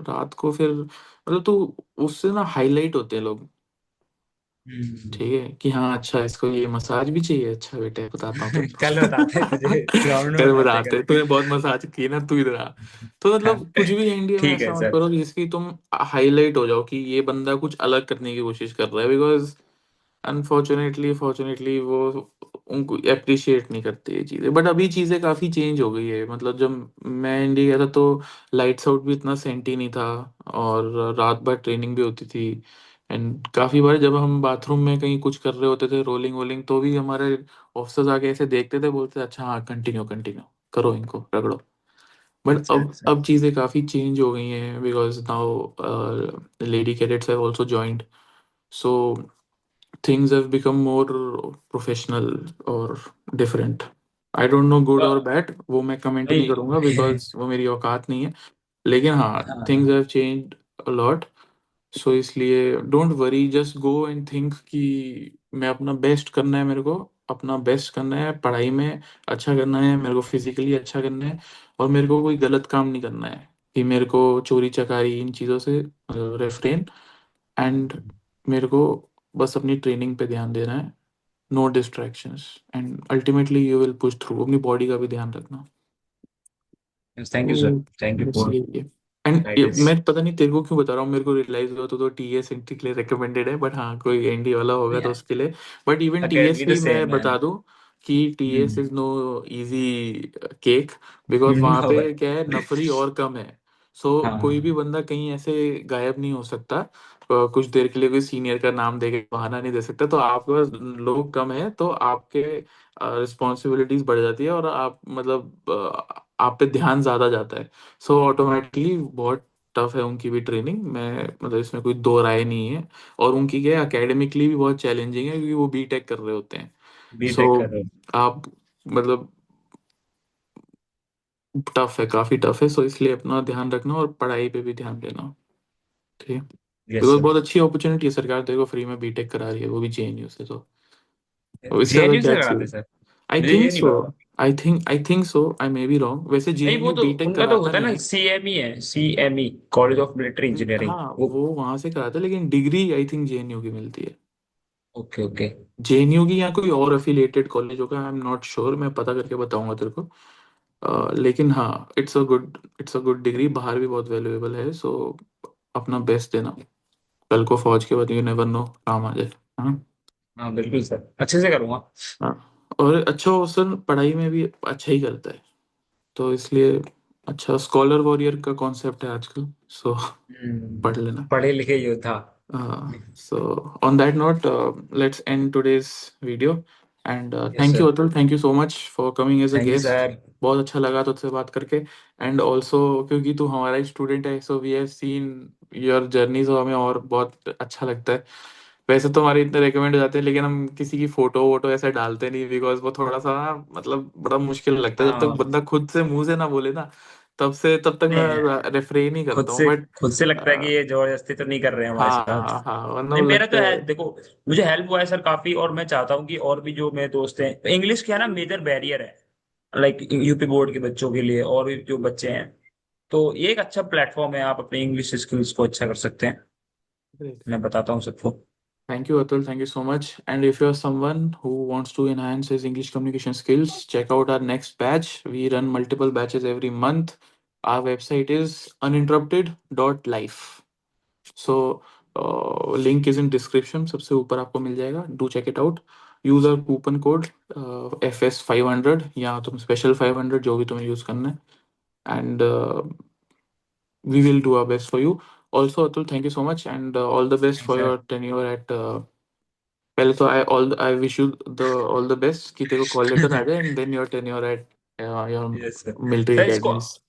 B: रात को फिर मतलब तो उससे ना हाईलाइट होते हैं लोग।
A: हम्म।
B: ठीक है कि हाँ, अच्छा इसको ये मसाज भी चाहिए, अच्छा बेटे बताता हूँ
A: कल
B: तुमको।
A: बताते हैं तुझे, ग्राउंड में
B: कल
A: बताते हैं
B: बताते
A: कल।
B: हैं, तूने बहुत मसाज की ना, तू इधर आ। तो मतलब कुछ भी इंडिया में
A: ठीक है
B: ऐसा मत
A: सर।
B: करो जिसकी तुम हाईलाइट हो जाओ कि ये बंदा कुछ अलग करने की कोशिश कर रहा है, बिकॉज अनफॉर्चुनेटली फॉर्चुनेटली वो उनको अप्रिशिएट नहीं करते ये चीज़ें। बट अभी चीज़ें काफ़ी चेंज हो गई है। मतलब जब मैं इंडिया गया था तो लाइट्स आउट भी इतना सेंटी नहीं था, और रात भर ट्रेनिंग भी होती थी, एंड काफी बार जब हम बाथरूम में कहीं कुछ कर रहे होते थे, रोलिंग वोलिंग, तो भी हमारे ऑफिसर्स आके ऐसे देखते थे, बोलते थे, अच्छा हाँ कंटिन्यू कंटिन्यू करो, इनको रगड़ो। बट
A: अच्छा अच्छा।
B: अब चीज़ें काफ़ी चेंज हो गई हैं, because now lady cadets have also joined, so things have become more professional और different. I don't know good और बैड, वो मैं कमेंट नहीं करूंगा
A: भाई
B: बिकॉज वो मेरी औकात नहीं है। लेकिन हाँ, थिंग्स
A: हाँ।
B: Have changed a lot. So इसलिए don't worry, just go and think कि मैं अपना बेस्ट करना है, मेरे को अपना बेस्ट करना है पढ़ाई में, अच्छा करना है, मेरे को फिजिकली अच्छा करना है, और मेरे को कोई गलत काम नहीं करना है, कि मेरे को चोरी चकारी इन चीज़ों से रेफ्रेन, एंड मेरे को बस अपनी ट्रेनिंग पे ध्यान देना है, no distractions, and ultimately you will push through. अपनी बॉडी का भी ध्यान रखना।
A: Thank you sir, thank you
B: बस
A: फॉर
B: यही है। And
A: guidance.
B: मैं पता नहीं तेरे को क्यों बता रहा हूँ, मेरे को रियलाइज हुआ तो टीएस एनटी के लिए रिकमेंडेड है, बट हाँ कोई एनडी वाला होगा तो उसके लिए। बट इवन टीएस
A: अकेडमी तो
B: भी मैं
A: सेम है।
B: बता दूं कि TS
A: hmm.
B: Is no easy cake, because वहाँ
A: नो
B: पे
A: भाई।
B: क्या है, नफरी और कम है। सो कोई भी
A: हाँ।
B: बंदा कहीं ऐसे गायब नहीं हो सकता, कुछ देर के लिए कोई सीनियर का नाम दे के बहाना नहीं दे सकता। तो आपके पास लोग कम है तो आपके रिस्पॉन्सिबिलिटीज बढ़ जाती है, और आप मतलब आप पे ध्यान ज्यादा जाता है। सो ऑटोमेटिकली बहुत टफ है उनकी भी ट्रेनिंग, मैं मतलब इसमें कोई दो राय नहीं है। और उनकी क्या है, एकेडमिकली भी बहुत चैलेंजिंग है, क्योंकि वो बीटेक कर रहे होते हैं। सो
A: बीटेक कर रहे हो।
B: आप मतलब टफ है, काफी टफ है। सो इसलिए अपना ध्यान रखना और पढ़ाई पे भी ध्यान देना, ठीक है।
A: Yes
B: because
A: sir.
B: बहुत अच्छी अपॉर्चुनिटी है, सरकार तेरे को फ्री में बीटेक करा रही है, वो भी जेएनयू से। तो इससे ज्यादा
A: जेएनयू
B: क्या
A: से कराते
B: चाहिए?
A: सर?
B: आई
A: मुझे
B: थिंक
A: ये नहीं
B: सो,
A: पता।
B: I think so, I may be wrong, वैसे
A: नहीं वो
B: जेएनयू
A: तो
B: बीटेक
A: उनका तो
B: कराता
A: होता है
B: नहीं
A: ना,
B: है।
A: सीएमई है, CME college of military engineering
B: हाँ
A: वो।
B: वो वहां से कराता है, लेकिन डिग्री आई थिंक जेएनयू की मिलती है।
A: Okay okay.
B: जेएनयू की या कोई और एफिलिएटेड कॉलेज होगा, आई एम नॉट श्योर, मैं पता करके बताऊंगा तेरे को। लेकिन हाँ, इट्स अ गुड डिग्री, बाहर भी बहुत वैल्यूएबल है। सो अपना बेस्ट देना, कल को फौज के बाद यू नेवर नो, काम आ जाए। हाँ।
A: हाँ बिल्कुल सर, अच्छे से करूंगा।
B: हाँ, और अच्छा ऑप्शन पढ़ाई में भी अच्छा ही करता है, तो इसलिए अच्छा स्कॉलर वॉरियर का कॉन्सेप्ट है आजकल। सो पढ़ लेना।
A: पढ़े लिखे योद्धा।
B: So on that note, let's end today's video. And
A: yes
B: thank you,
A: sir.
B: Atul. Thank you so much for coming as a
A: thank you
B: guest.
A: Sir.
B: बहुत अच्छा लगा तुझसे बात करके। एंड ऑल्सो क्योंकि तू हमारा ही स्टूडेंट है, so we have seen your journey, so हमें और बहुत अच्छा लगता है। वैसे तो हमारे इतने रिकमेंड हो जाते हैं, लेकिन हम किसी की फोटो वोटो ऐसे डालते नहीं, बिकॉज वो थोड़ा सा ना, मतलब बड़ा मुश्किल लगता है, जब तक
A: हाँ।
B: बंदा खुद से मुंह से ना बोले ना, तब तक मैं
A: नहीं,
B: रेफरेन ही
A: खुद
B: करता हूँ।
A: से
B: बट
A: खुद से लगता है कि ये जबरदस्ती तो नहीं कर रहे हैं हमारे साथ।
B: हाँ हाँ, वरना
A: नहीं
B: वो
A: मेरा
B: लगता
A: तो है,
B: है।
A: देखो मुझे हेल्प हुआ है सर काफी, और मैं चाहता हूँ कि और भी जो मेरे दोस्त हैं, इंग्लिश क्या है ना मेजर बैरियर है, लाइक यूपी बोर्ड के बच्चों के लिए और भी जो बच्चे हैं, तो ये एक अच्छा प्लेटफॉर्म है, आप अपनी इंग्लिश स्किल्स को अच्छा कर सकते हैं।
B: Great.
A: मैं बताता हूँ सबको।
B: Thank you, Atul. Thank you so much. And if you're someone who wants to enhance his English communication skills, check out our next batch. We run multiple batches every month. Our website is uninterrupted.life. So, link is in description. सबसे ऊपर आपको मिल जाएगा. Do check it out. Use our coupon code FS500 या तुम special 500 जो भी तुम्हें use करना है. And we will do our best for you. Also, Atul, thank you so much, and all the best
A: thanks
B: for
A: sir.
B: your tenure at पहले तो I wish you the all the best कि तेरे को call letter आ जाए, and then your tenure at your
A: yes sir.
B: Military
A: sir इसको
B: academies.